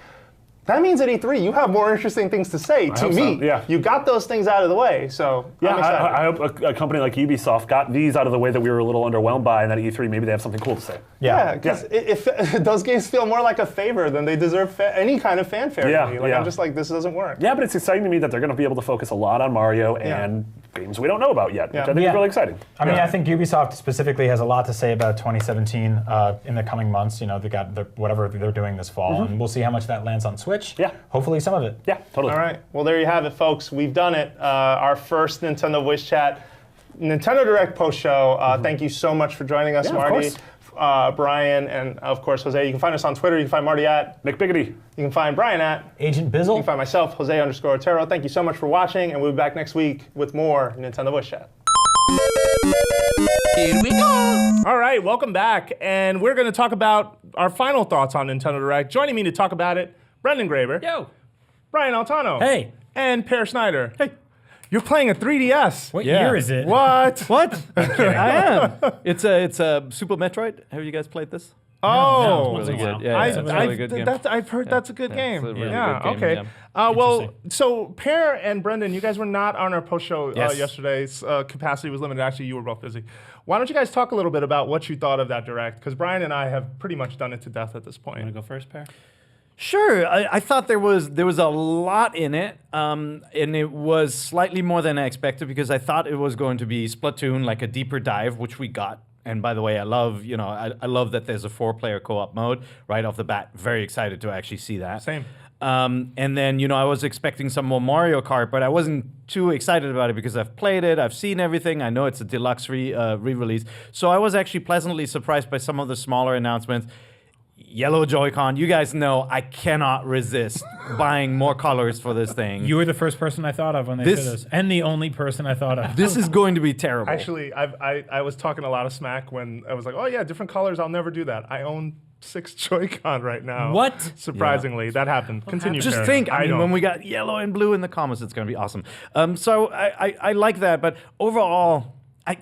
that means at E3 you have more interesting things to say to me. So. Yeah. You got those things out of the way, so I'm excited. I hope a company like Ubisoft got these out of the way that we were a little underwhelmed by, and that at E3 maybe they have something cool to say. Yeah, because if those games feel more like a favor than they deserve any kind of fanfare to me. I'm just like, this doesn't work. Yeah, but it's exciting to me that they're going to be able to focus a lot on Mario and games we don't know about yet, which I think is really exciting. I mean, I think Ubisoft specifically has a lot to say about 2017 in the coming months. They got whatever they're doing this fall, and we'll see how much that lands on Switch. Yeah. Hopefully some of it. Yeah, totally. All right. Well, there you have it, folks. We've done it. Our first Nintendo Voice Chat, Nintendo Direct post show. Thank you so much for joining us, Marty, Brian, and of course, Jose. You can find us on Twitter. You can find Marty at Nick Biggity. You can find Brian at Agent Bizzle. You can find myself, Jose_Otero. Thank you so much for watching, and we'll be back next week with more Nintendo Voice Chat. Here we go. All right, welcome back, and we're going to talk about our final thoughts on Nintendo Direct. Joining me to talk about it, Brendan Graeber. Yo. Brian Altano. Hey. And Per Schneider. Hey. You're playing a 3DS. What year is it? What? What? I am. It's a Super Metroid. Have you guys played this? Oh, It's really good. I've it's a really good game. I've heard that's a good game. It's a really good game, Okay. yeah. Well, so Per and Brendan, you guys were not on our post show yesterday's capacity was limited. Actually, you were both busy. Why don't you guys talk a little bit about what you thought of that Direct? Because Brian and I have pretty much done it to death at this point. You want to go first, Per? Sure. I thought there was a lot in it, and it was slightly more than I expected because I thought it was going to be Splatoon, like a deeper dive, which we got. And by the way, I love that there's a 4-player co-op mode right off the bat. Very excited to actually see that. Same. And then, I was expecting some more Mario Kart, but I wasn't too excited about it because I've played it, I've seen everything, I know it's a deluxe re-release. So I was actually pleasantly surprised by some of the smaller announcements. Yellow Joy-Con, you guys know I cannot resist buying more colors for this thing. You were the first person I thought of when they said this, and the only person I thought of. This is going to be terrible. Actually, I was talking a lot of smack when I was like, oh yeah, different colors, I'll never do that. I own 6 Joy-Con right now. What? Surprisingly, that happened. Continue. Just Karen. think, I mean, when we got yellow and blue in the comments, it's going to be awesome. So I like that, but overall,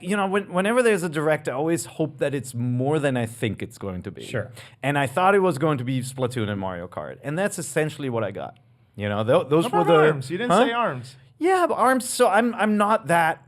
whenever there's a Direct, I always hope that it's more than I think it's going to be. Sure. And I thought it was going to be Splatoon and Mario Kart, and that's essentially what I got. Those were the ARMS. You didn't say ARMS. Yeah, but ARMS. So I'm not that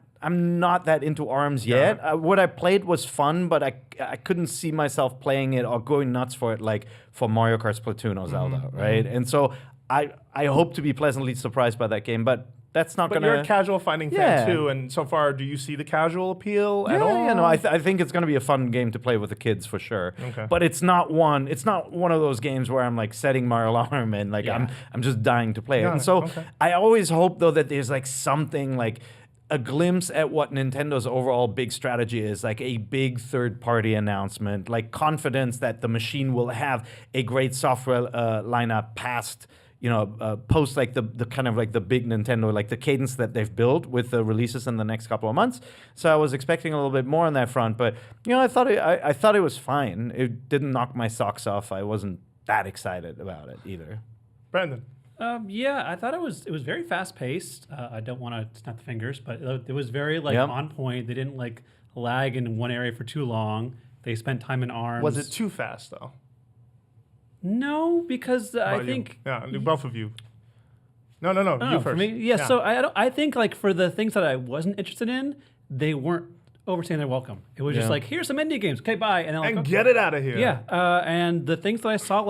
into ARMS yet. What I played was fun, but I couldn't see myself playing it or going nuts for it like for Mario Kart, Splatoon, or Zelda, right? And so I hope to be pleasantly surprised by that game, but that's not But gonna. you're a casual fighting fan too, and so far, do you see the casual appeal at all? Yeah, no, I think it's gonna be a fun game to play with the kids for sure. Okay. But it's not one of those games where I'm like setting my alarm and I'm just dying to play it. And so I always hope though that there's like something like a glimpse at what Nintendo's overall big strategy is, like a big third-party announcement, like confidence that the machine will have a great software lineup past, post like the kind of like the big Nintendo, like the cadence that they've built with the releases in the next couple of months. So I was expecting a little bit more on that front, but I thought it was fine. It didn't knock my socks off. I wasn't that excited about it either. Brendan. Yeah, I thought it was very fast paced. I don't want to snap the fingers, but it was very on point. They didn't lag in one area for too long. They spent time in ARMS. Was it too fast though? No, because I think both of you. No, you first. For me, yeah. So I think for the things that I wasn't interested in, they weren't overstaying their welcome. It was just here's some indie games. Okay, bye, and then get it out of here. Yeah, and the things that I saw,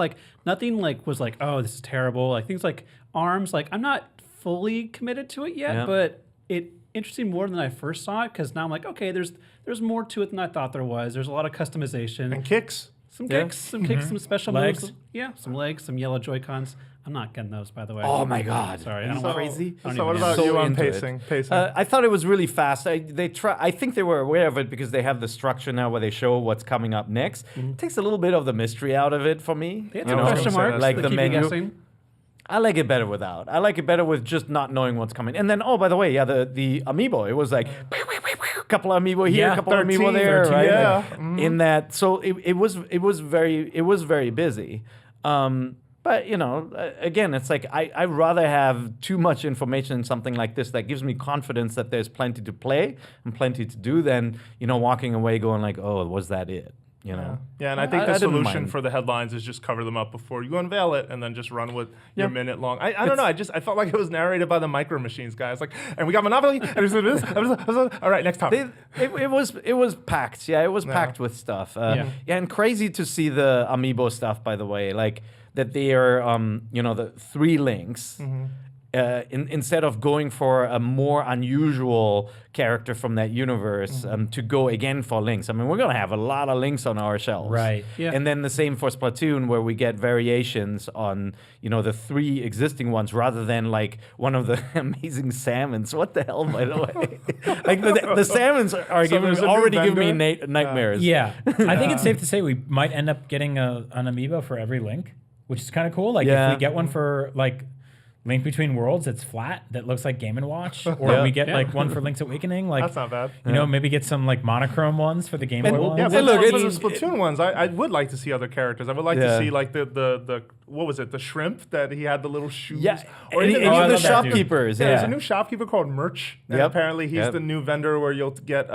nothing was oh, this is terrible. Things like ARMS, I'm not fully committed to it yet, but it interested me more than I first saw it because now I'm okay, there's more to it than I thought there was. There's a lot of customization and kicks. Some kicks, some special moves. Yeah, some legs, some yellow Joy-Cons. I'm not getting those, by the way. Oh my God! Sorry, I don't crazy. So what about you on pacing? I thought it was really fast. I think they were aware of it because they have the structure now where they show what's coming up next. It takes a little bit of the mystery out of it for me. It's a question mark, like the menu. Guessing. I like it better without. I like it better with just not knowing what's coming. And then, by the way, the amiibo. It was a couple of amiibo here, a couple of amiibo there, 13, right? Yeah. In that, so it was very busy. But again, it's I'd rather have too much information in something like this that gives me confidence that there's plenty to play and plenty to do than walking away going oh, was that it? Yeah, and I think the solution for the headlines is just cover them up before you unveil it, and then just run with your minute long. I don't know. I felt like it was narrated by the Micro Machines guys. And we got Monopoly. And this. All right, next topic. It was packed. Yeah, it was packed with stuff. And crazy to see the amiibo stuff. By the way, that they are the 3 links. Mm-hmm. Instead of going for a more unusual character from that universe, to go again for links. I mean, we're going to have a lot of links on our shelves. Right. Yeah. And then the same for Splatoon, where we get variations on, the 3 existing ones rather than one of the amazing salmons. What the hell, by the way? The salmons are already giving me nightmares. Yeah. I think it's safe to say we might end up getting an amiibo for every link, which is kind of cool. If we get one for Link Between Worlds, it's flat, that looks like Game & Watch, or we get one for Link's Awakening. That's not bad. Maybe get some monochrome ones for the Game Boy ones. Yeah, but for the Splatoon ones, I would like to see other characters. I would like to see the what was it, the shrimp that he had the little shoes. Yeah, or any of the shopkeepers. There's a new shopkeeper called Merch, and apparently he's the new vendor where you'll get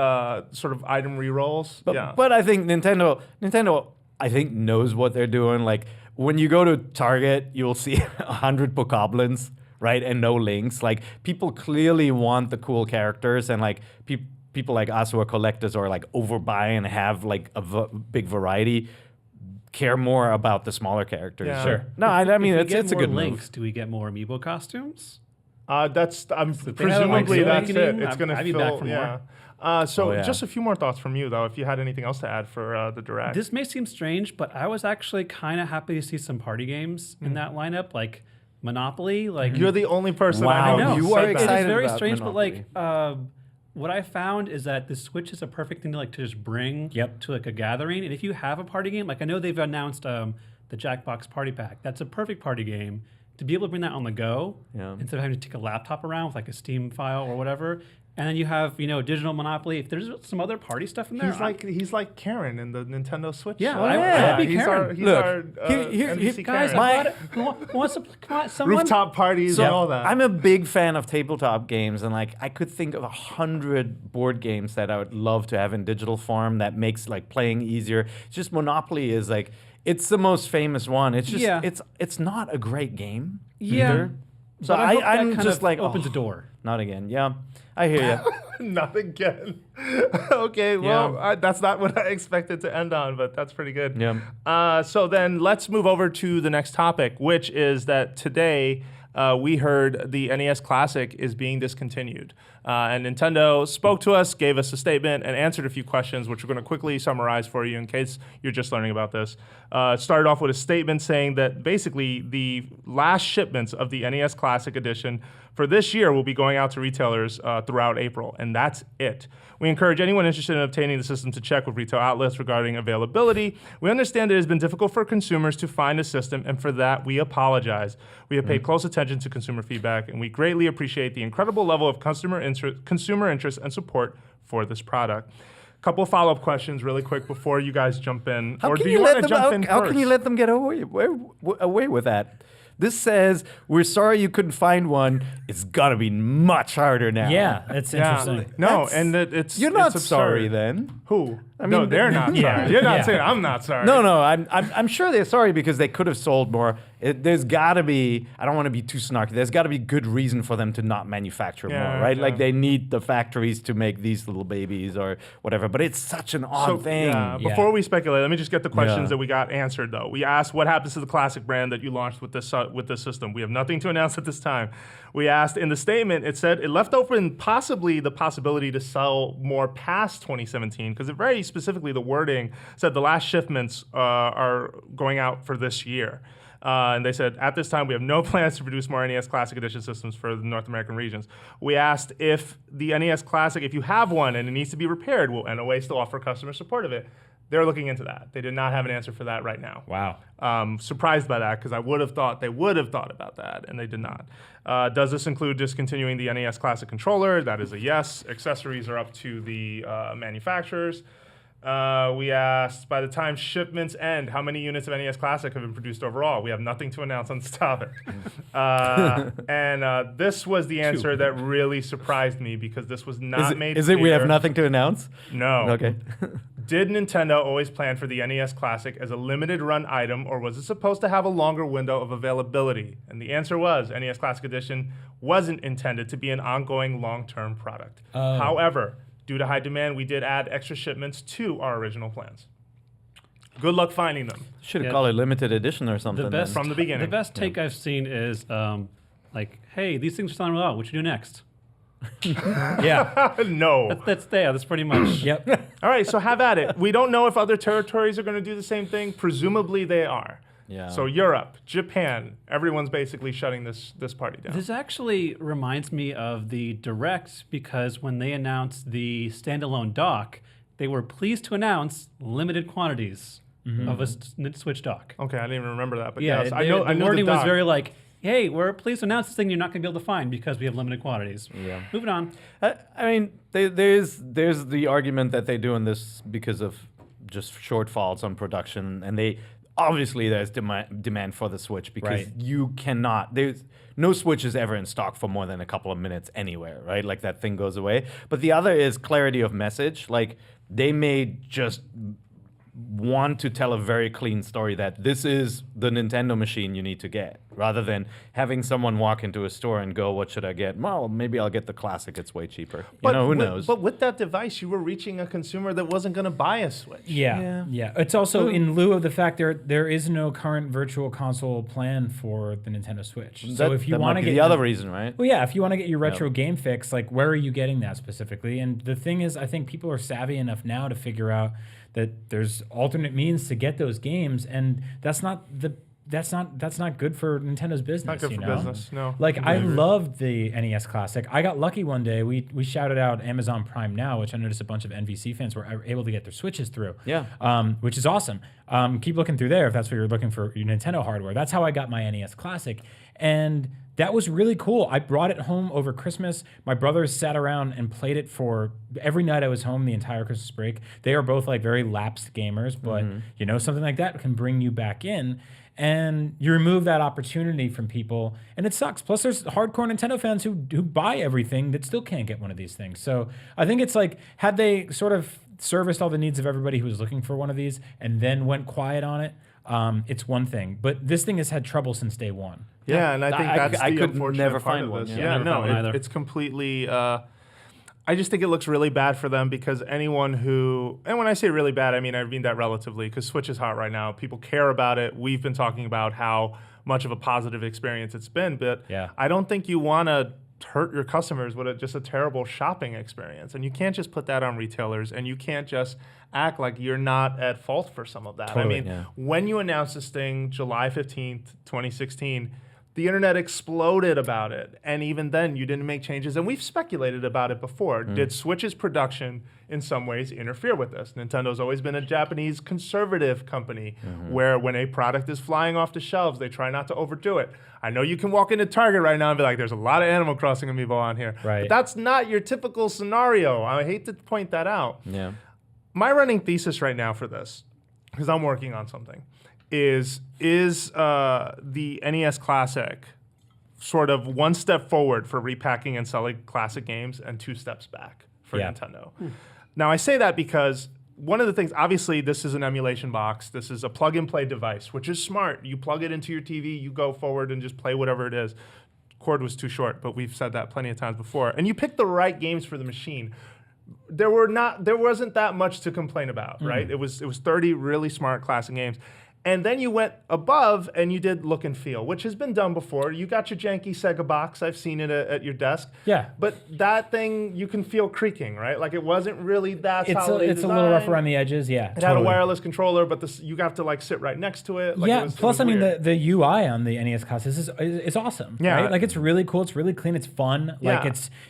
sort of item rerolls. But I think Nintendo, I think knows what they're doing. When you go to Target, you'll see 100 bokoblins, right, and no links. People clearly want the cool characters, and people like us who are collectors or overbuy and have a big variety care more about the smaller characters. Yeah. Sure. No, I mean it's a good links, move. do we get more amiibo costumes? Presumably that's it. It's going to I'd be back for more. Just a few more thoughts from you, though, if you had anything else to add for the Direct. This may seem strange, but I was actually kind of happy to see some party games in that lineup, like Monopoly. You're the only person I know. You are excited. It is very about strange, Monopoly. but what I found is that the Switch is a perfect thing to just bring to a gathering. And if you have a party game, I know they've announced the Jackbox Party Pack. That's a perfect party game. To be able to bring that on the go instead of having to take a laptop around with a Steam file or whatever. And then you have, digital Monopoly. If there's some other party stuff in there, he's like Karen in the Nintendo Switch. Yeah, I'd be Karen. He's our NBC guys, Karen. who wants to come on, someone? Rooftop parties and all that. I'm a big fan of tabletop games, and I could think of 100 board games that I would love to have in digital form that makes playing easier. It's just Monopoly is it's the most famous one. It's just it's not a great game either. So I'm just opens a door. Not again. Yeah, I hear you. Not again. Okay, well, that's not what I expected to end on, but that's pretty good. Yeah. So then let's move over to the next topic, which is that today we heard the NES Classic is being discontinued. And Nintendo spoke to us, gave us a statement, and answered a few questions, which we're going to quickly summarize for you in case you're just learning about this. It started off with a statement saying that basically the last shipments of the NES Classic Edition for this year will be going out to retailers throughout April, and that's it. We encourage anyone interested in obtaining the system to check with retail outlets regarding availability. We understand it has been difficult for consumers to find a system, and for that, we apologize. We have paid close attention to consumer feedback, and we greatly appreciate the incredible level of consumer interest and support for this product. Couple of follow-up questions really quick before you guys jump in. How Or can do you you let want to them? jump in How first? can you let them get away with that? This says, we're sorry you couldn't find one. It's got to be much harder now. Yeah, it's interesting. No, That's- and it's You're not it's absurd. sorry then. Who? I no, mean, they're not yeah. sorry. You're not Yeah. saying I'm not sorry. No, I'm sure they're sorry because they could have sold more. There's got to be, I don't want to be too snarky, there's got to be good reason for them to not manufacture more, right? Yeah. Like they need the factories to make these little babies or whatever, but it's such an odd thing. Before we speculate, let me just get the questions Yeah. that we got answered, though. We asked what happens to the Classic brand that you launched with this system. We have nothing to announce at this time. We asked in the statement, it said it left open possibly the possibility to sell more past 2017, because it very specifically, the wording said the last shipments are going out for this year. And they said, at this time, we have no plans to produce more NES Classic Edition systems for the North American regions. We asked if the NES Classic, if you have one and it needs to be repaired, will NOA still offer customer support of it? They're looking into that. They did not have an answer for that right now. Wow. Surprised by that, because I would have thought they would have thought about that, and they did not. Does this include discontinuing the NES Classic controller? That is a yes. Accessories are up to the manufacturers. We asked, by the time shipments end, how many units of NES Classic have been produced overall? We have nothing to announce on this topic. And this was the answer that really surprised me, because this was not made Is it we have clear. nothing to announce? No. Okay. Did Nintendo always plan for the NES Classic as a limited run item, or was it supposed to have a longer window of availability? And the answer was NES Classic Edition wasn't intended to be an ongoing long-term product. However, due to high demand, we did add extra shipments to our original plans. Good luck finding them. Should have called it limited edition or something. The best then. From the beginning. The best take I've seen is like, hey, these things are selling well. What should you do next? Yeah. No. That's pretty much. Yep. All right, so have at it. We don't know if other territories are going to do the same thing. Presumably they are. Yeah. So Europe, Japan, everyone's basically shutting this party down. This actually reminds me of the Direct, because when they announced the standalone dock, they were pleased to announce limited quantities of a Switch dock. Okay, I didn't even remember that, but Yeah, yes, I know. the the wording was doc. very like, hey, we're pleased to announce this thing you're not going to be able to find because we have limited quantities. Yeah. Moving on. I mean, there's the argument that they're doing this because of just shortfalls on production, and obviously there's demand for the Switch because you cannot. There's no Switch is ever in stock for more than a couple of minutes anywhere, right? Like that thing goes away. But the other is clarity of message. Like they may just want to tell a very clean story that this is the Nintendo machine you need to get, rather than having someone walk into a store and go, what should I get? Well, maybe I'll get the Classic, it's way cheaper. Who knows? But with that device, you were reaching a consumer that wasn't going to buy a Switch. Yeah. It's also in lieu of the fact there is no current virtual console plan for the Nintendo Switch. So if you that want might to be get the other reason, right? Well, yeah, if you want to get your retro game fix, like where are you getting that specifically? And the thing is, I think people are savvy enough now to figure out that there's alternate means to get those games, and that's not good for Nintendo's business. Not good for business, no. Like I loved the NES Classic. I got lucky one day. We shouted out Amazon Prime Now, which I noticed a bunch of NVC fans were able to get their Switches through. Yeah. Which is awesome. Keep looking through there if that's what you're looking for, your Nintendo hardware. That's how I got my NES Classic, and that was really cool. I brought it home over Christmas. My brothers sat around and played it for every night I was home the entire Christmas break. They are both like very lapsed gamers, but something like that can bring you back in. And you remove that opportunity from people, and it sucks. Plus, there's hardcore Nintendo fans who buy everything that still can't get one of these things. So I think it's like, had they sort of serviced all the needs of everybody who was looking for one of these and then went quiet on it, it's one thing. But this thing has had trouble since day one. Yeah, and I think that's I the could unfortunate never part find of one. this. Yeah, never found one either. It's completely. I just think it looks really bad for them, because anyone who, and when I say really bad, I mean that relatively, because Switch is hot right now. People care about it. We've been talking about how much of a positive experience it's been, but I don't think you want to hurt your customers with just a terrible shopping experience. And you can't just put that on retailers, and you can't just act like you're not at fault for some of that. Totally, I mean, when you announced this thing July 15th, 2016, The internet exploded about it, and even then you didn't make changes, and we've speculated about it before. Did Switch's production in some ways interfere with this? Nintendo's always been a Japanese conservative company where when a product is flying off the shelves, they try not to overdo it. I know you can walk into Target right now and be like, there's a lot of Animal Crossing amiibo on here. Right. But that's not your typical scenario. I hate to point that out. Yeah. My running thesis right now for this, because I'm working on something, is the NES Classic sort of one step forward for repacking and selling classic games and 2 steps back for Nintendo. Now, I say that because one of the things, obviously, this is an emulation box. This is a plug-and-play device, which is smart. You plug it into your TV, you go forward and just play whatever it is. Cord was too short, but we've said that plenty of times before. And you pick the right games for the machine. There wasn't that much to complain about, right? It was 30 really smart classic games. And then you went above and you did look and feel, which has been done before. You got your janky Sega box. I've seen it at your desk. Yeah. But that thing, you can feel creaking, right? Like it wasn't really that solidly It's a little rough around the edges, yeah. It had a wireless controller, but you have to like sit right next to it. Like Plus, I mean, the UI on the NES Classic is awesome. Yeah. Right? Like it's really cool. It's really clean. It's fun. Like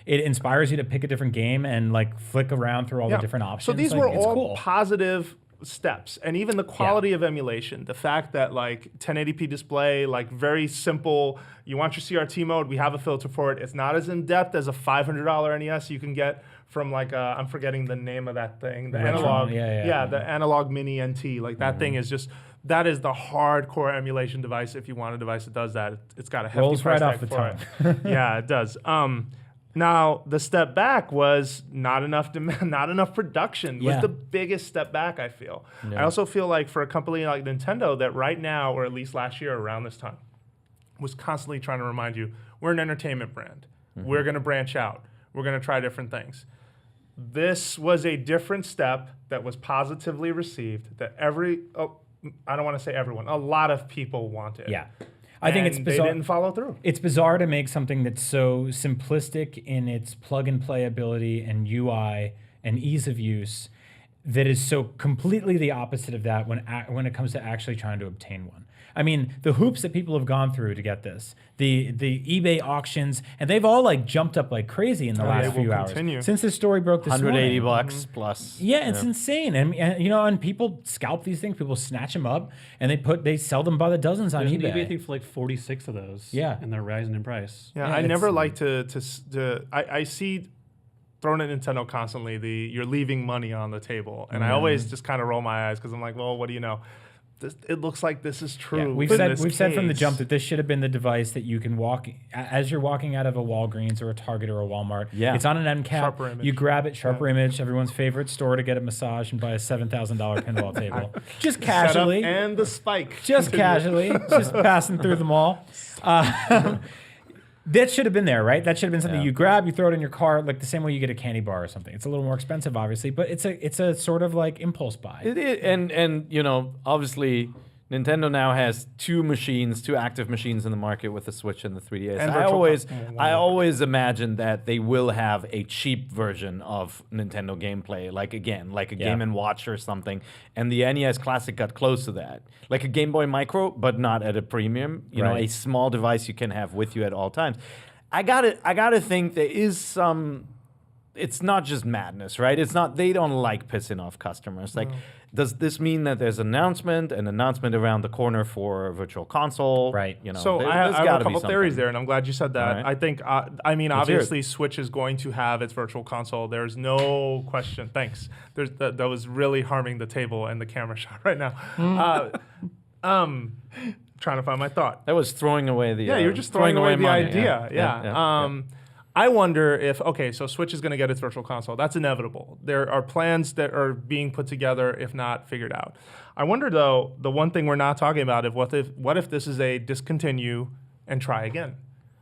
it inspires you to pick a different game and like flick around through all the different options. So these like, were it's all cool. positive steps, and even the quality of emulation, the fact that like 1080p display, like very simple, you want your CRT mode, we have a filter for it. It's not as in-depth as a $500 NES you can get from like I'm forgetting the name of that thing, the analog, the analog mini NT. Like that thing is just, that is the hardcore emulation device. If you want a device that does that, it's got a hefty Rolls price right tag off the for it. Yeah, it does. Now, the step back was not enough demand, not enough production was the biggest step back, I feel. I also feel like for a company like Nintendo that right now, or at least last year around this time, was constantly trying to remind you, we're an entertainment brand. We're going to branch out. We're going to try different things. This was a different step that was positively received that I don't want to say everyone, a lot of people wanted. Yeah. I think it's bizarre. They didn't follow through. It's bizarre to make something that's so simplistic in its plug and play ability and UI and ease of use that is so completely the opposite of that when it comes to actually trying to obtain one. I mean, the hoops that people have gone through to get this, the eBay auctions, and they've all like jumped up like crazy in the last few hours since this story broke this morning. $180 plus. Yeah, it's insane, and people scalp these things. People snatch them up, and they sell them by the dozens on eBay. There's an eBay thing for like 46 of those. Yeah, and they're rising in price. Yeah, I never like to I see thrown at Nintendo constantly you're leaving money on the table, and I always just kind of roll my eyes because I'm like, well, what do you know? It looks like this is true. Yeah, we've said from the jump that this should have been the device that you can walk as you're walking out of a Walgreens or a Target or a Walmart. Yeah. It's on an end cap. Sharper Image. You grab it, Sharper Image, everyone's favorite store to get a massage and buy a $7,000 pinball table. Just casually. And the spike. Just casually. Just passing through the mall. That should have been there, right? That should have been something you grab, you throw it in your car, like the same way you get a candy bar or something. It's a little more expensive, obviously, but it's a sort of like impulse buy. And you know, obviously, Nintendo now has two active machines in the market with the Switch and the 3DS. And I always imagine that they will have a cheap version of Nintendo gameplay, like a Game & Watch or something. And the NES Classic got close to that, like a Game Boy Micro, but not at a premium. You know, a small device you can have with you at all times. I gotta think there is some. It's not just madness, right? It's not. They don't like pissing off customers. Like, does this mean that there's an announcement around the corner for a virtual console? Right. You know. So I have a couple theories there, and I'm glad you said that. Right. I think. Obviously, Switch is going to have its virtual console. There's no question. Thanks. That was really harming the table and the camera shot right now. Trying to find my thought. That was throwing away the. You're just throwing away the money. idea. I wonder if, so Switch is going to get its virtual console. That's inevitable. There are plans that are being put together, if not figured out. I wonder, though, the one thing we're not talking about is what if this is a discontinue and try again?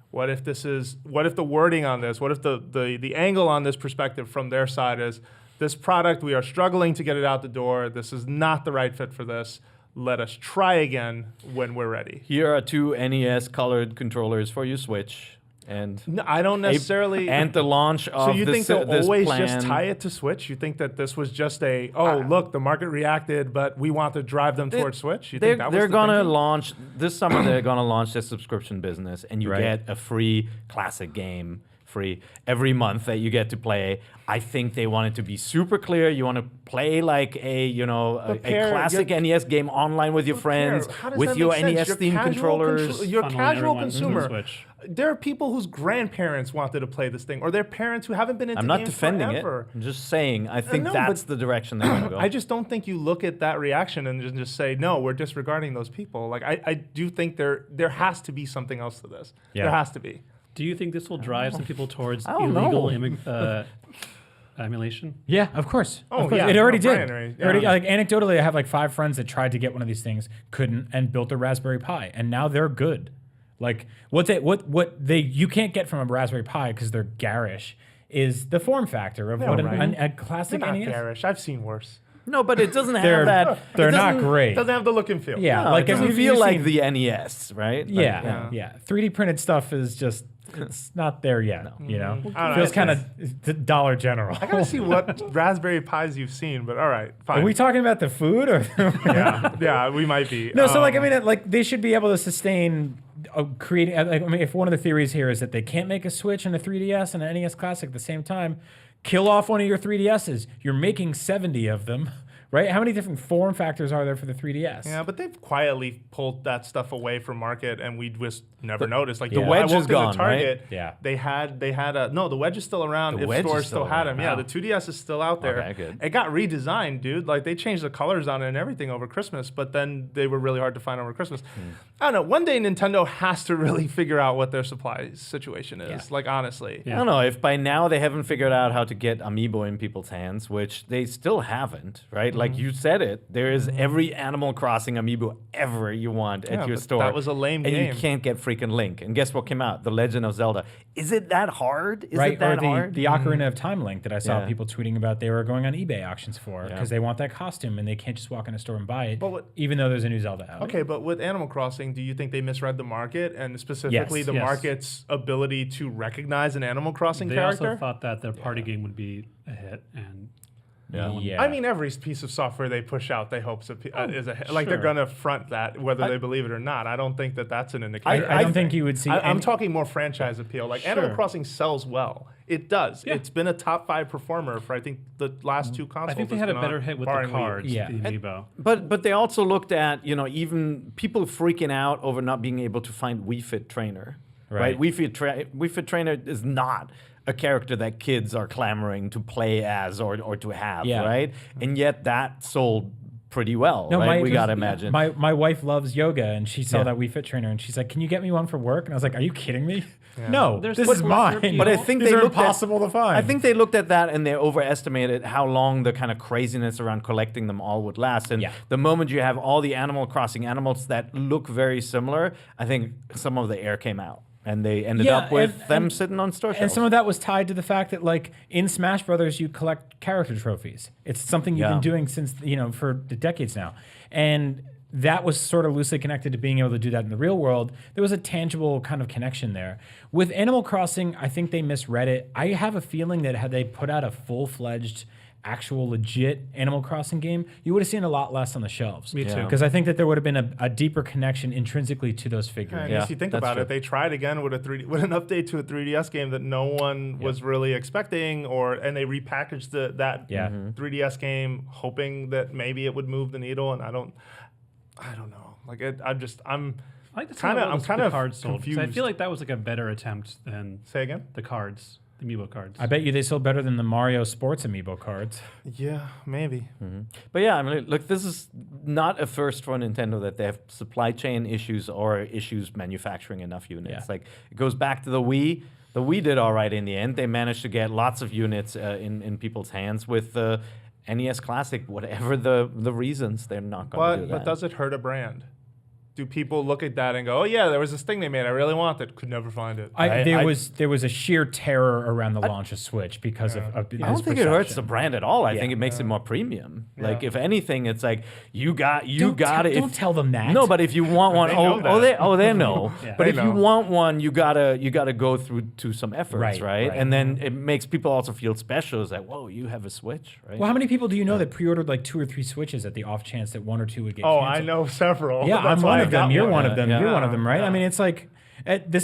What if the wording on this, what if the angle on this perspective from their side is, this product, we are struggling to get it out the door. This is not the right fit for this. Let us try again when we're ready. Here are two NES colored controllers for your Switch. and No, I don't necessarily. and the launch of So you think they'll this always plan. just tie it to Switch? You think that this was just look, the market reacted, but we want to drive them towards Switch? You think that was They're the gonna thinking? launch this summer. They're gonna launch their subscription business, and you Right. get a free classic game free every month that you get to play. I think they want it to be super clear. You want to play like a Pierre, classic NES game online with your friends, Pierre, how does with that your make sense? NES Your themed casual controllers. Your Funneling casual everyone to the consumer. Switch. There are people whose grandparents wanted to play this thing, or their parents who haven't been into I'm not games defending forever. it. I'm just saying I think no, that's but the direction they're gonna go. I just don't think you look at that reaction and just say, no, we're disregarding those people. Like I do think there has to be something else to this. Yeah. There has to be. Do you think this will drive some people towards I don't illegal know. emulation? Yeah, of course. Oh, Of course. yeah. It already No, did. Brian, Already, yeah. like anecdotally, I have like 5 friends that tried to get one of these things, couldn't, and built a Raspberry Pi, and now they're good. Like what they you can't get from a Raspberry Pi because they're garish is the form factor of what right. a classic They're not NES. garish. I've seen worse. no, but it doesn't They're have that. they're it not doesn't- great. Doesn't have the look and feel. Yeah, No, like it doesn't if feel you've like seen- the NES, right? Like, Yeah. 3D printed stuff is just it's not there yet. You know, I don't feels know. kind of Dollar General. I gotta see what Raspberry Pis you've seen, but all right, fine. Are we talking about the food or? yeah, we might be. No, so like I mean, like they should be able to sustain creating. Like, I mean, if one of the theories here is that they can't make a Switch and a 3DS and an NES Classic at the same time, kill off one of your 3DSs. You're making 70 of them, right? How many different form factors are there for the 3DS? Yeah, but they've quietly pulled that stuff away from market, and we just never noticed. Like the I wedge walked is into gone, Target, right? Yeah. they had a no. The wedge is still around. The If wedge is stores still still had around. them, yeah. Wow. The 2DS is still out there. Okay, good. It got redesigned, dude. Like they changed the colors on it and everything over Christmas, but then they were really hard to find over Christmas. I don't know. One day Nintendo has to really figure out what their supply situation is. Like honestly, I don't know if by now they haven't figured out how to get amiibo in people's hands, which they still haven't, right? Like you said it, there is every Animal Crossing amiibo ever you want Yeah, at your but store. that was a lame and game. you can't get freaking Link. And guess what came out? The Legend of Zelda. Is it that hard? Is Right, it that or hard? the Ocarina of Time link that I saw Yeah. people tweeting about they were going on eBay auctions for because they want that costume and they can't just walk in a store and buy it, But what- even though there's a new Zelda out. Okay, but with Animal Crossing, do you think they misread the market and specifically Yes. the Yes. market's ability to recognize an Animal Crossing They character? also thought that their party game would be a hit, and no one- Yeah. I mean, every piece of software they push out, they hope is a hit. Like they're sure. gonna front that, whether they believe it or not. I don't think that that's an indicator. I don't think you would see. I'm any- talking more franchise appeal. Like Animal Sure. Crossing sells well. It does. Yeah. It's been a top 5 performer for I think the last 2 consoles. I think they It's had a been better on, hit with the barring Wii U. cards, Yeah. the amiibo. But they also looked at, even people freaking out over not being able to find Wii Fit Trainer. Right? Right. Wii Fit Trainer is not a character that kids are clamoring to play as or to have, Yeah. right? And yet that sold pretty well, right? We gotta imagine. My wife loves yoga, and she saw Yeah. that Wii Fit Trainer, and she's like, "Can you get me one for work?" And I was like, "Are you kidding me? No, There's this some is lesser mine." But I people. think These they are looked impossible to find. I think they looked at that and they overestimated how long the kind of craziness around collecting them all would last. And Yeah. the moment you have all the Animal Crossing animals that look very similar, I think some of the air came out. And they ended up with them sitting on store And shelves. some of that was tied to the fact that, like, in Smash Brothers, you collect character trophies. It's something you've Yeah. been doing since, for decades now. And that was sort of loosely connected to being able to do that in the real world. There was a tangible kind of connection there. With Animal Crossing, I think they misread it. I have a feeling that had they put out a full-fledged, actual legit Animal Crossing game, you would have seen a lot less on the shelves. Me too. Because I think that there would have been a deeper connection intrinsically to those And figures. Yeah, if you think that's about true. it, they tried again with with an update to a 3DS game that no one was really expecting, and they repackaged that Yeah. 3DS game, hoping that maybe it would move the needle. And I don't know. Like I'm I like to see Kinda- how I'm the kind of cards sold. 'Cause I confused. feel like that was like a better attempt than say again. the cards, the amiibo cards. I bet you they sold better than the Mario Sports amiibo cards. Yeah, maybe. But yeah, I mean, look, this is not a first for Nintendo that they have supply chain issues or issues manufacturing enough units. Yeah. Like, it goes back to the Wii. The Wii did all right in the end. They managed to get lots of units in people's hands with the NES Classic. Whatever the reasons, they're not going to do that. But does it hurt a brand? do people look at that and go, oh yeah, there was this thing they made I really wanted, could never find it? There was a sheer terror around the launch of Switch because of I don't think it hurts the brand at all. I think it makes it more premium. Like if anything, it's like you got it. Don't tell them that. No, but if you want one, they know. But They if you know. want one, you gotta go through to some efforts, right? And then it makes people also feel special. It's like, whoa, you have a Switch, right? Well, how many people do you know that pre-ordered like 2 or 3 Switches at the off chance that 1 or 2 would get Oh, canceled? I know several. Yeah, That's I'm why one I of them. got You're one. one of them. Yeah. You're one of them, right? I mean, it's like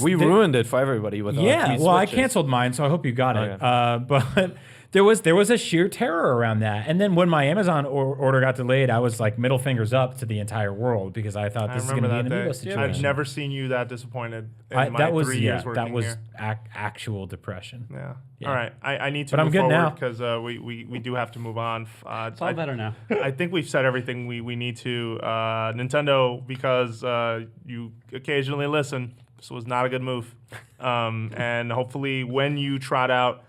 We ruined it for everybody with our Yeah, key well, I Switches. canceled mine, so I hope you got it. Okay. But there was a sheer terror around that. And then when my Amazon order got delayed, I was like middle fingers up to the entire world because I thought I this is going to remember be that an day. amiibo situation. I've never seen you that disappointed in my that was 3 years working that was here. actual depression. Yeah. Yeah. All right. I need to But I'm move good forward now. because we do have to move on. It's all better now. I think we've said everything we need to. Nintendo, because you occasionally listen, this was not a good move. And hopefully when you trot out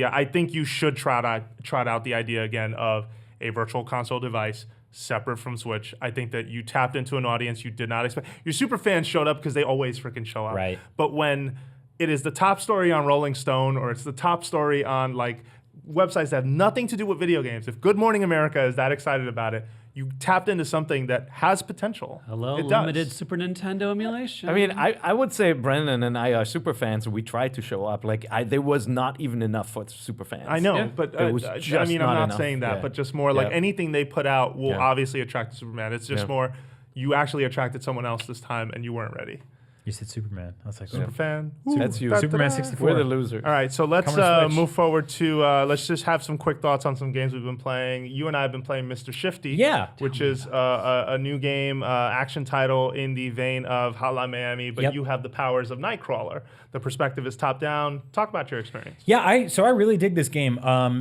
I think you should trot out the idea again of a virtual console device separate from Switch. I think that you tapped into an audience you did not expect. Your super fans showed up because they always freaking show up. Right. But when it is the top story on Rolling Stone or it's the top story on like websites that have nothing to do with video games, if Good Morning America is that excited about it, you tapped into something that has potential. Hello, it limited does. Super Nintendo emulation. I mean, I would say Brendan and I are super fans, and we tried to show up. Like, there was not even enough for super fans. I know, Yeah. but It was I just mean, not I'm not enough. saying that, Yeah. but just more like Yeah. anything they put out will Yeah. obviously attract the Superman. It's just Yeah. more, you actually attracted someone else this time and you weren't ready. You said Superman. I was like, Super fan. That's you. Superman 64. We're the losers. All right, so let's Come on, Switch. move forward to, let's just have some quick thoughts on some games we've been playing. You and I have been playing Mr. Shifty, Yeah. which is a new game, action title in the vein of Hotline Miami, but Yep. you have the powers of Nightcrawler. The perspective is top-down. Talk about your experience. Yeah, I really dig this game.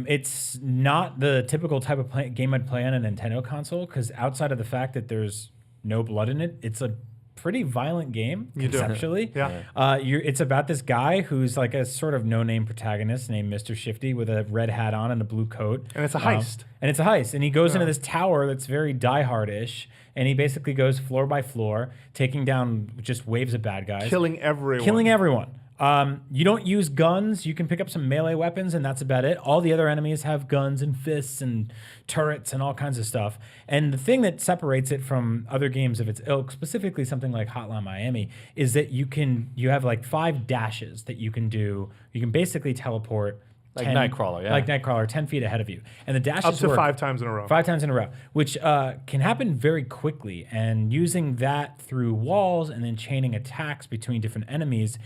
It's not the typical type of game I'd play on a Nintendo console because outside of the fact that there's no blood in it, it's a pretty violent game conceptually. Yeah. It's about this guy who's like a sort of no-name protagonist named Mr. Shifty with a red hat on and a blue coat. And it's a heist. And he goes into this tower that's very Die Hard-ish, and he basically goes floor by floor, taking down just waves of bad guys. Killing everyone. You don't use guns. You can pick up some melee weapons, and that's about it. All the other enemies have guns and fists and turrets and all kinds of stuff. And the thing that separates it from other games of its ilk, specifically something like Hotline Miami, is that you have like 5 dashes that you can do. You can basically teleport. Like Nightcrawler, yeah. Like Nightcrawler, 10 feet ahead of you. And the dashes Up to work 5 times in a row. 5 times in a row, which can happen very quickly. And using that through walls and then chaining attacks between different enemies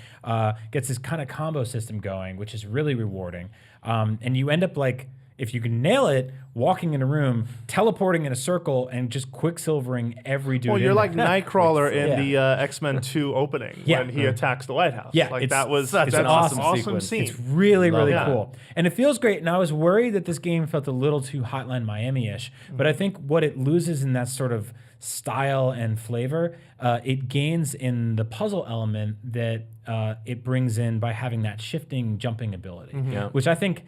gets this kind of combo system going, which is really rewarding. And you end up like, if you can nail it, walking in a room, teleporting in a circle, and just quicksilvering every dude. Well, you're in like there. Nightcrawler in Yeah. the X-Men 2 opening Yeah. when he attacks the White House. Yeah, like it's that was such that's an awesome sequence. scene. It's really, really it. cool. And it feels great. And I was worried that this game felt a little too Hotline Miami-ish. But I think what it loses in that sort of style and flavor, it gains in the puzzle element that it brings in by having that shifting, jumping ability, Yeah. which I think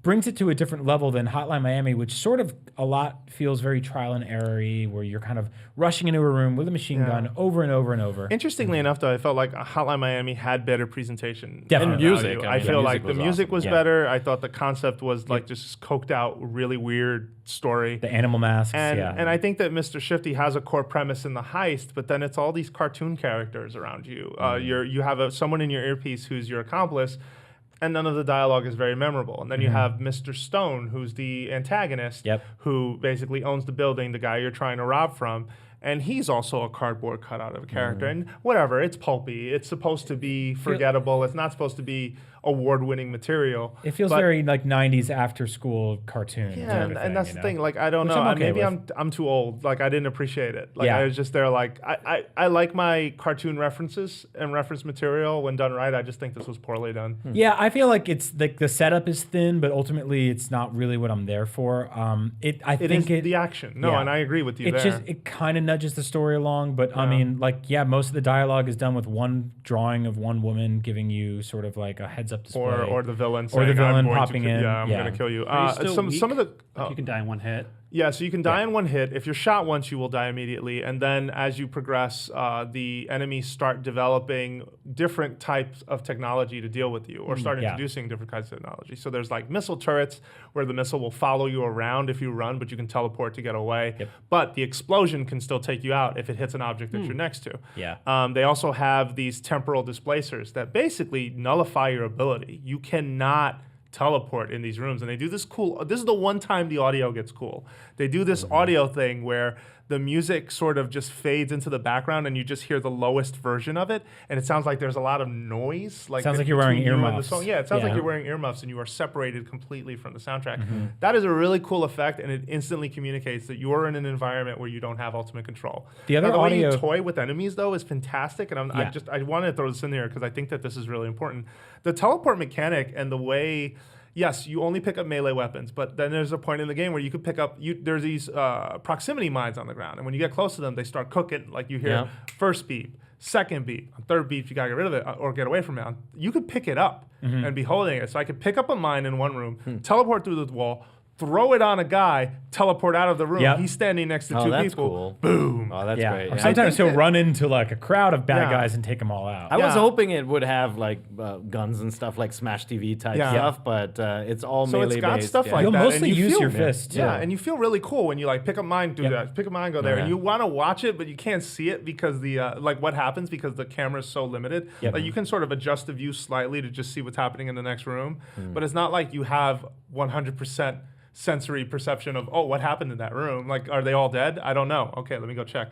brings it to a different level than Hotline Miami, which sort of a lot feels very trial and error-y, where you're kind of rushing into a room with a machine gun over and over and over. Interestingly enough, though, I felt like Hotline Miami had better presentation. Definitely. and Music, value. I I mean, feel the like music the was music awesome. was Yeah. better. I thought the concept was like just coked out, really weird story. The animal masks, And I think that Mr. Shifty has a core premise in the heist, but then it's all these cartoon characters around you. You have someone in your earpiece who's your accomplice, and none of the dialogue is very memorable. And then you have Mr. Stone, who's the antagonist, who basically owns the building, the guy you're trying to rob from. And he's also a cardboard cutout of a character. And whatever, it's pulpy. It's supposed to be forgettable. It's not supposed to be award-winning material. It feels But- very like 90s after-school cartoon. yeah, sort of and that's you the know? thing. Like, I don't Which know. I'm okay Maybe with. I'm too old. Like, I didn't appreciate it. Like, Yeah. I was just there. Like, I like my cartoon references and reference material when done right. I just think this was poorly done. Yeah, I feel like it's like the setup is thin, but ultimately it's not really what I'm there for. It is the action. No, yeah. and I agree with you It there. just it kind of nudges the story along, but I mean, like, yeah, most of the dialogue is done with one drawing of one woman giving you sort of like a heads-up display. or the villain Or the saying, villain I'm going popping to, in. Yeah, I'm Yeah. going to kill you. Are you still Some weak? of the Like you can die in one hit. Yeah, so you can die in one hit. If you're shot once, you will die immediately. And then as you progress, the enemies start developing different types of technology to deal with you, or start introducing different kinds of technology. So there's like missile turrets where the missile will follow you around if you run, but you can teleport to get away. But the explosion can still take you out if it hits an object that you're next to. They also have these temporal displacers that basically nullify your ability. You cannot teleport in these rooms, and they do this cool, this is the one time the audio gets cool. They do this audio thing where the music sort of just fades into the background and you just hear the lowest version of it, and it sounds like there's a lot of noise. Like sounds like you're wearing earmuffs. Yeah, it sounds like you're wearing earmuffs and you are separated completely from the soundtrack. That is a really cool effect, and it instantly communicates that you're in an environment where you don't have ultimate control. The other way you toy with enemies, though, is fantastic, and I wanted to throw this in there because I think that this is really important. The teleport mechanic and the way, yes, you only pick up melee weapons, but then there's a point in the game where you could pick up, there's these proximity mines on the ground, and when you get close to them, they start cooking. Like you hear first beep, second beep, third beep, you gotta get rid of it or get away from it. You could pick it up and be holding it. So I could pick up a mine in one room, teleport through the wall, throw it on a guy, teleport out of the room. He's standing next to two people. Cool. Boom. Oh, that's great. Or sometimes he'll run into like a crowd of bad guys and take them all out. I was hoping it would have like guns and stuff, like Smash TV type stuff, but it's all melee based. So it's got stuff like You'll that. mostly use your fists. Yeah, and you feel really cool when you like pick up mine, do that, pick up mine, go there, and you want to watch it, but you can't see it because the like what happens because the camera is so limited. Like you can sort of adjust the view slightly to just see what's happening in the next room, but it's not like you have 100% sensory perception of, oh, what happened in that room? Like, are they all dead? I don't know. Okay, let me go check.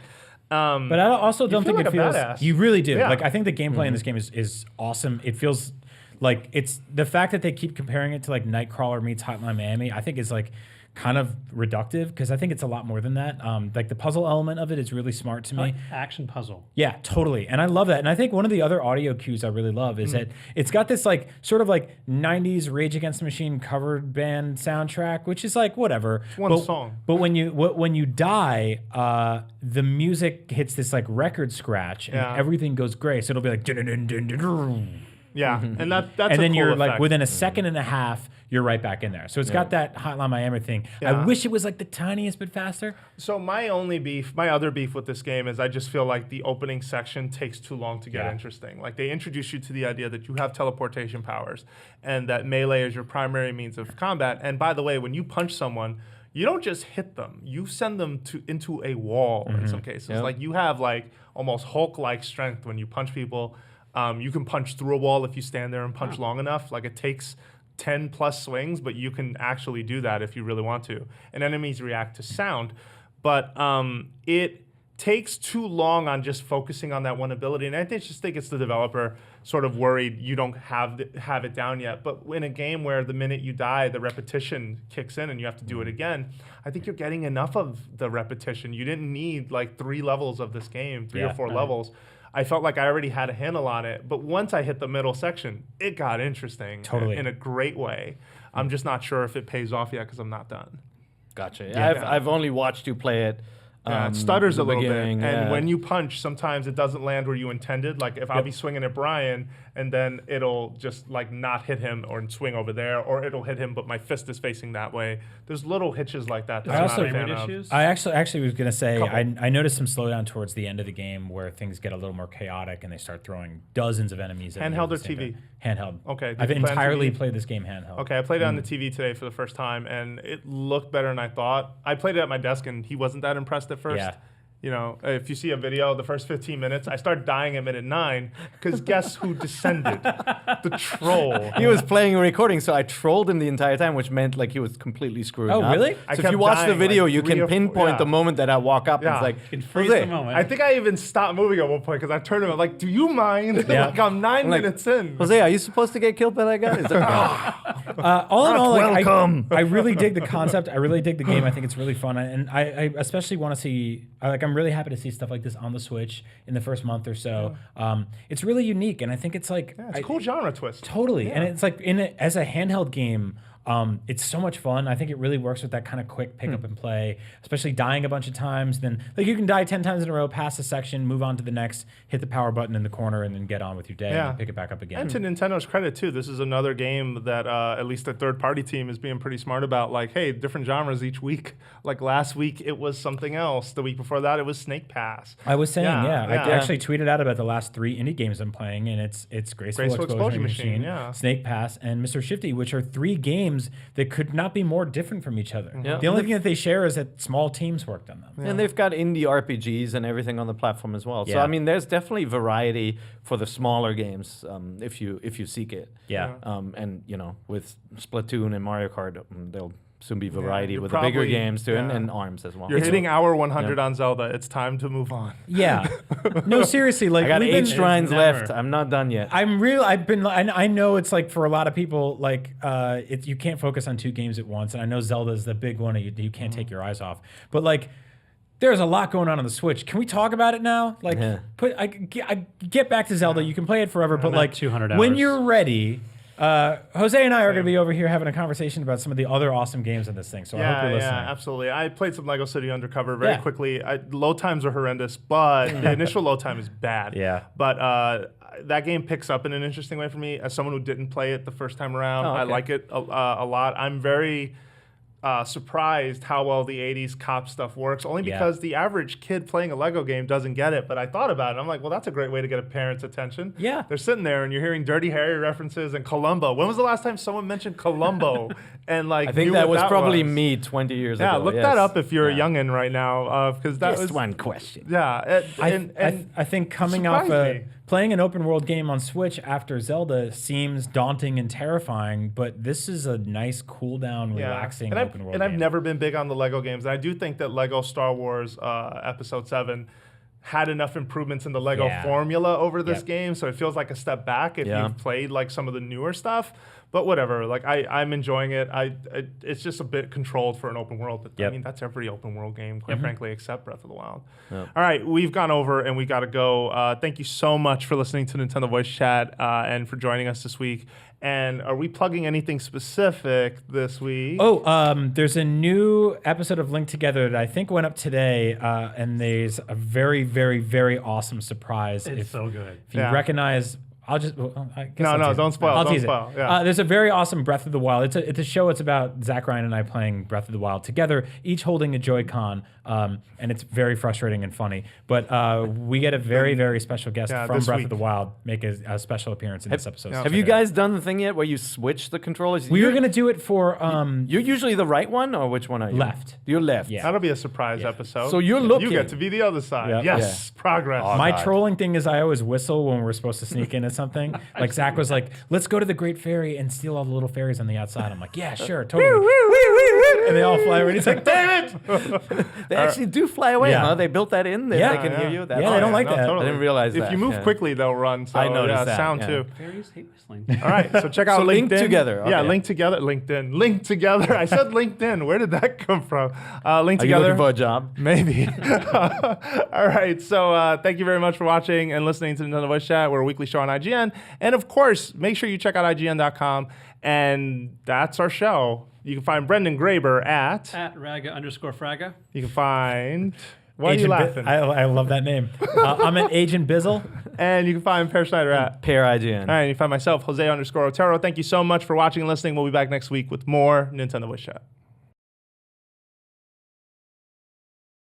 But I also don't think like it feels... badass. You really do. Like, I think the gameplay in this game is awesome. It feels like it's... The fact that they keep comparing it to, like, Nightcrawler meets Hotline Miami, I think is, like, kind of reductive, because I think it's a lot more than that. Like, the puzzle element of it is really smart to me. Like action puzzle. Yeah, totally. And I love that. And I think one of the other audio cues I really love is that it's got this like sort of like 90s Rage Against the Machine covered band soundtrack, which is like whatever. It's one song. But when you die, the music hits this like record scratch and everything goes gray. So it'll be like dun, dun, dun, dun, dun. Yeah, and that's and then cool you're effect. like within a second and a half, you're right back in there. So it's got that Hotline Miami thing. I wish it was like the tiniest bit faster. So my other beef with this game is I just feel like the opening section takes too long to get interesting. Like they introduce you to the idea that you have teleportation powers and that melee is your primary means of combat. And by the way, when you punch someone, you don't just hit them; you send them into a wall in some cases. Like you have like almost Hulk-like strength when you punch people. You can punch through a wall if you stand there and punch long enough. Like it takes 10 plus swings, but you can actually do that if you really want to. And enemies react to sound. But it takes too long on just focusing on that one ability. And I just think it's the developer sort of worried you don't have it down yet. But in a game where the minute you die, the repetition kicks in and you have to do it again, I think you're getting enough of the repetition. You didn't need like 3 levels of this game, 3 or 4 levels. I felt like I already had a handle on it, but once I hit the middle section, it got interesting in a great way. I'm just not sure if it pays off yet because I'm not done. Gotcha. Yeah. I've only watched you play it. It stutters a little bit, and when you punch, sometimes it doesn't land where you intended. Like if I'll be swinging at Brian, and then it'll just like not hit him or swing over there, or it'll hit him, but my fist is facing that way. There's little hitches like that. I also I actually was gonna say I noticed some slowdown towards the end of the game where things get a little more chaotic and they start throwing dozens of enemies. Handheld or TV? Handheld. Okay. I've entirely played this game handheld. Okay, I played it on the TV today for the first time, and it looked better than I thought. I played it at my desk, and he wasn't that impressed at first. Yeah. You know, if you see a video, the first 15 minutes, I start dying at minute 9 because guess who descended? The troll. He was playing and recording, so I trolled him the entire time, which meant like he was completely screwed up. Oh, really? So if you watch the video, you can pinpoint the moment that I walk up. And it's like, you can freeze the moment. I think I even stopped moving at one point because I turned to him like, do you mind? Like I'm 9 minutes in. Jose, are you supposed to get killed by that guy? It's like, all in all, welcome. I really dig the concept. I really dig the game. I think it's really fun, and I especially want to see. I'm really happy to see stuff like this on the Switch in the first month or so. It's really unique, and I think it's like it's a cool genre twist. Totally, and it's like as a handheld game. It's so much fun. I think it really works with that kind of quick pick up and play, especially dying a bunch of times. Then like you can die 10 times in a row, pass a section, move on to the next, hit the power button in the corner, and then get on with your day and pick it back up again. And to Nintendo's credit too, this is another game that at least the third-party team is being pretty smart about. Like, hey, different genres each week. Like last week it was something else. The week before that it was Snake Pass. I was saying, I actually tweeted out about the last 3 indie games I'm playing, and it's Graceful Explosion Machine, Snake Pass, and Mr. Shifty, which are 3 games that could not be more different from each other. Yeah. The only thing that they share is that small teams worked on them. Yeah. And they've got indie RPGs and everything on the platform as well. So I mean, there's definitely variety for the smaller games if you seek it. Yeah. And you know, with Splatoon and Mario Kart, there'll soon be variety with the bigger games too, and ARMS as well. You're hitting hour 100 on Zelda. It's time to move on. Yeah. No, seriously, like I got 8 shrines left. I'm not done yet. I know it's like for a lot of people, like you can't focus on 2 games at once, and I know Zelda's the big one you can't take your eyes off. But like, there's a lot going on the Switch. Can we talk about it now? Like, I get back to Zelda. You can play it forever, but like 200 hours. When you're ready. Jose and I are going to be over here having a conversation about some of the other awesome games in this thing, so I hope you're listening. Yeah, absolutely. I played some Lego City Undercover very quickly. Load times are horrendous, but the initial load time is bad. Yeah. But that game picks up in an interesting way for me. As someone who didn't play it the first time around, I like it a lot. I'm very surprised how well the 80s cop stuff works, only because the average kid playing a Lego game doesn't get it. But I thought about it, and I'm like, well, that's a great way to get a parent's attention. Yeah. They're sitting there, and you're hearing Dirty Harry references and Columbo. When was the last time someone mentioned Columbo? And like, I think that was probably me 20 years ago. Yeah, look that up if you're a youngin' right now, because that was one question. Yeah, I think coming off playing an open world game on Switch after Zelda seems daunting and terrifying, but this is a nice, cool down, relaxing open world game. And I've never been big on the Lego games. And I do think that Lego Star Wars Episode 7 had enough improvements in the Lego formula over this game, so it feels like a step back if you've played like some of the newer stuff. But whatever, like I'm enjoying it. It's just a bit controlled for an open world. But I mean, that's every open world game, quite frankly, except Breath of the Wild. All right, we've gone over and we got to go. Thank you so much for listening to Nintendo Voice Chat and for joining us this week. And are we plugging anything specific this week? There's a new episode of Linked Together that I think went up today, and there's a very, very, very awesome surprise. It's so good. If you recognize... I'll just. I guess don't spoil. Don't spoil. Yeah. There's a very awesome Breath of the Wild. It's a show. It's about Zach Ryan and I playing Breath of the Wild together, each holding a Joy-Con, and it's very frustrating and funny. But we get a very, very special guest from Breath of the Wild make a special appearance in this episode. Have you guys done the thing yet where you switch the controllers? We were gonna do it for. You're usually the right one, or which one are you? Left. You're left. Yeah. That'll be a surprise episode. So you're looking. You get to be the other side. Yep. Yes, progress. My trolling thing is I always whistle when we're supposed to sneak into something. Like Zach was like, "Let's go to the Great Fairy and steal all the little fairies on the outside." I'm like, "Yeah, sure, totally." And they all fly away. And he's like, "Damn it!" They actually do fly away, huh? They built that in. They can hear you. They don't like that. Totally. I didn't realize that. If you move quickly, they'll run. So I noticed that. Sound too. Fairies hate whistling. All right, so check out So LinkedIn. Link Together. Yeah, Okay. Link Together. LinkedIn. Link Together. I said LinkedIn. Where did that come from? Link Are you Together. looking for a job? Maybe. All right. So thank you very much for watching and listening to Nintendo Voice Chat. We're a weekly show on IGN. And of course, make sure you check out IGN.com. And that's our show. You can find Brendan Graeber at @Raga_Fraga. You can find... Why Agent are you laughing? I love that name. I'm at Agent Bizzle. And you can find Per Schneider at... Pair IGN. All right, you can find myself, Jose _Otero. Thank you so much for watching and listening. We'll be back next week with more Nintendo Voice Chat.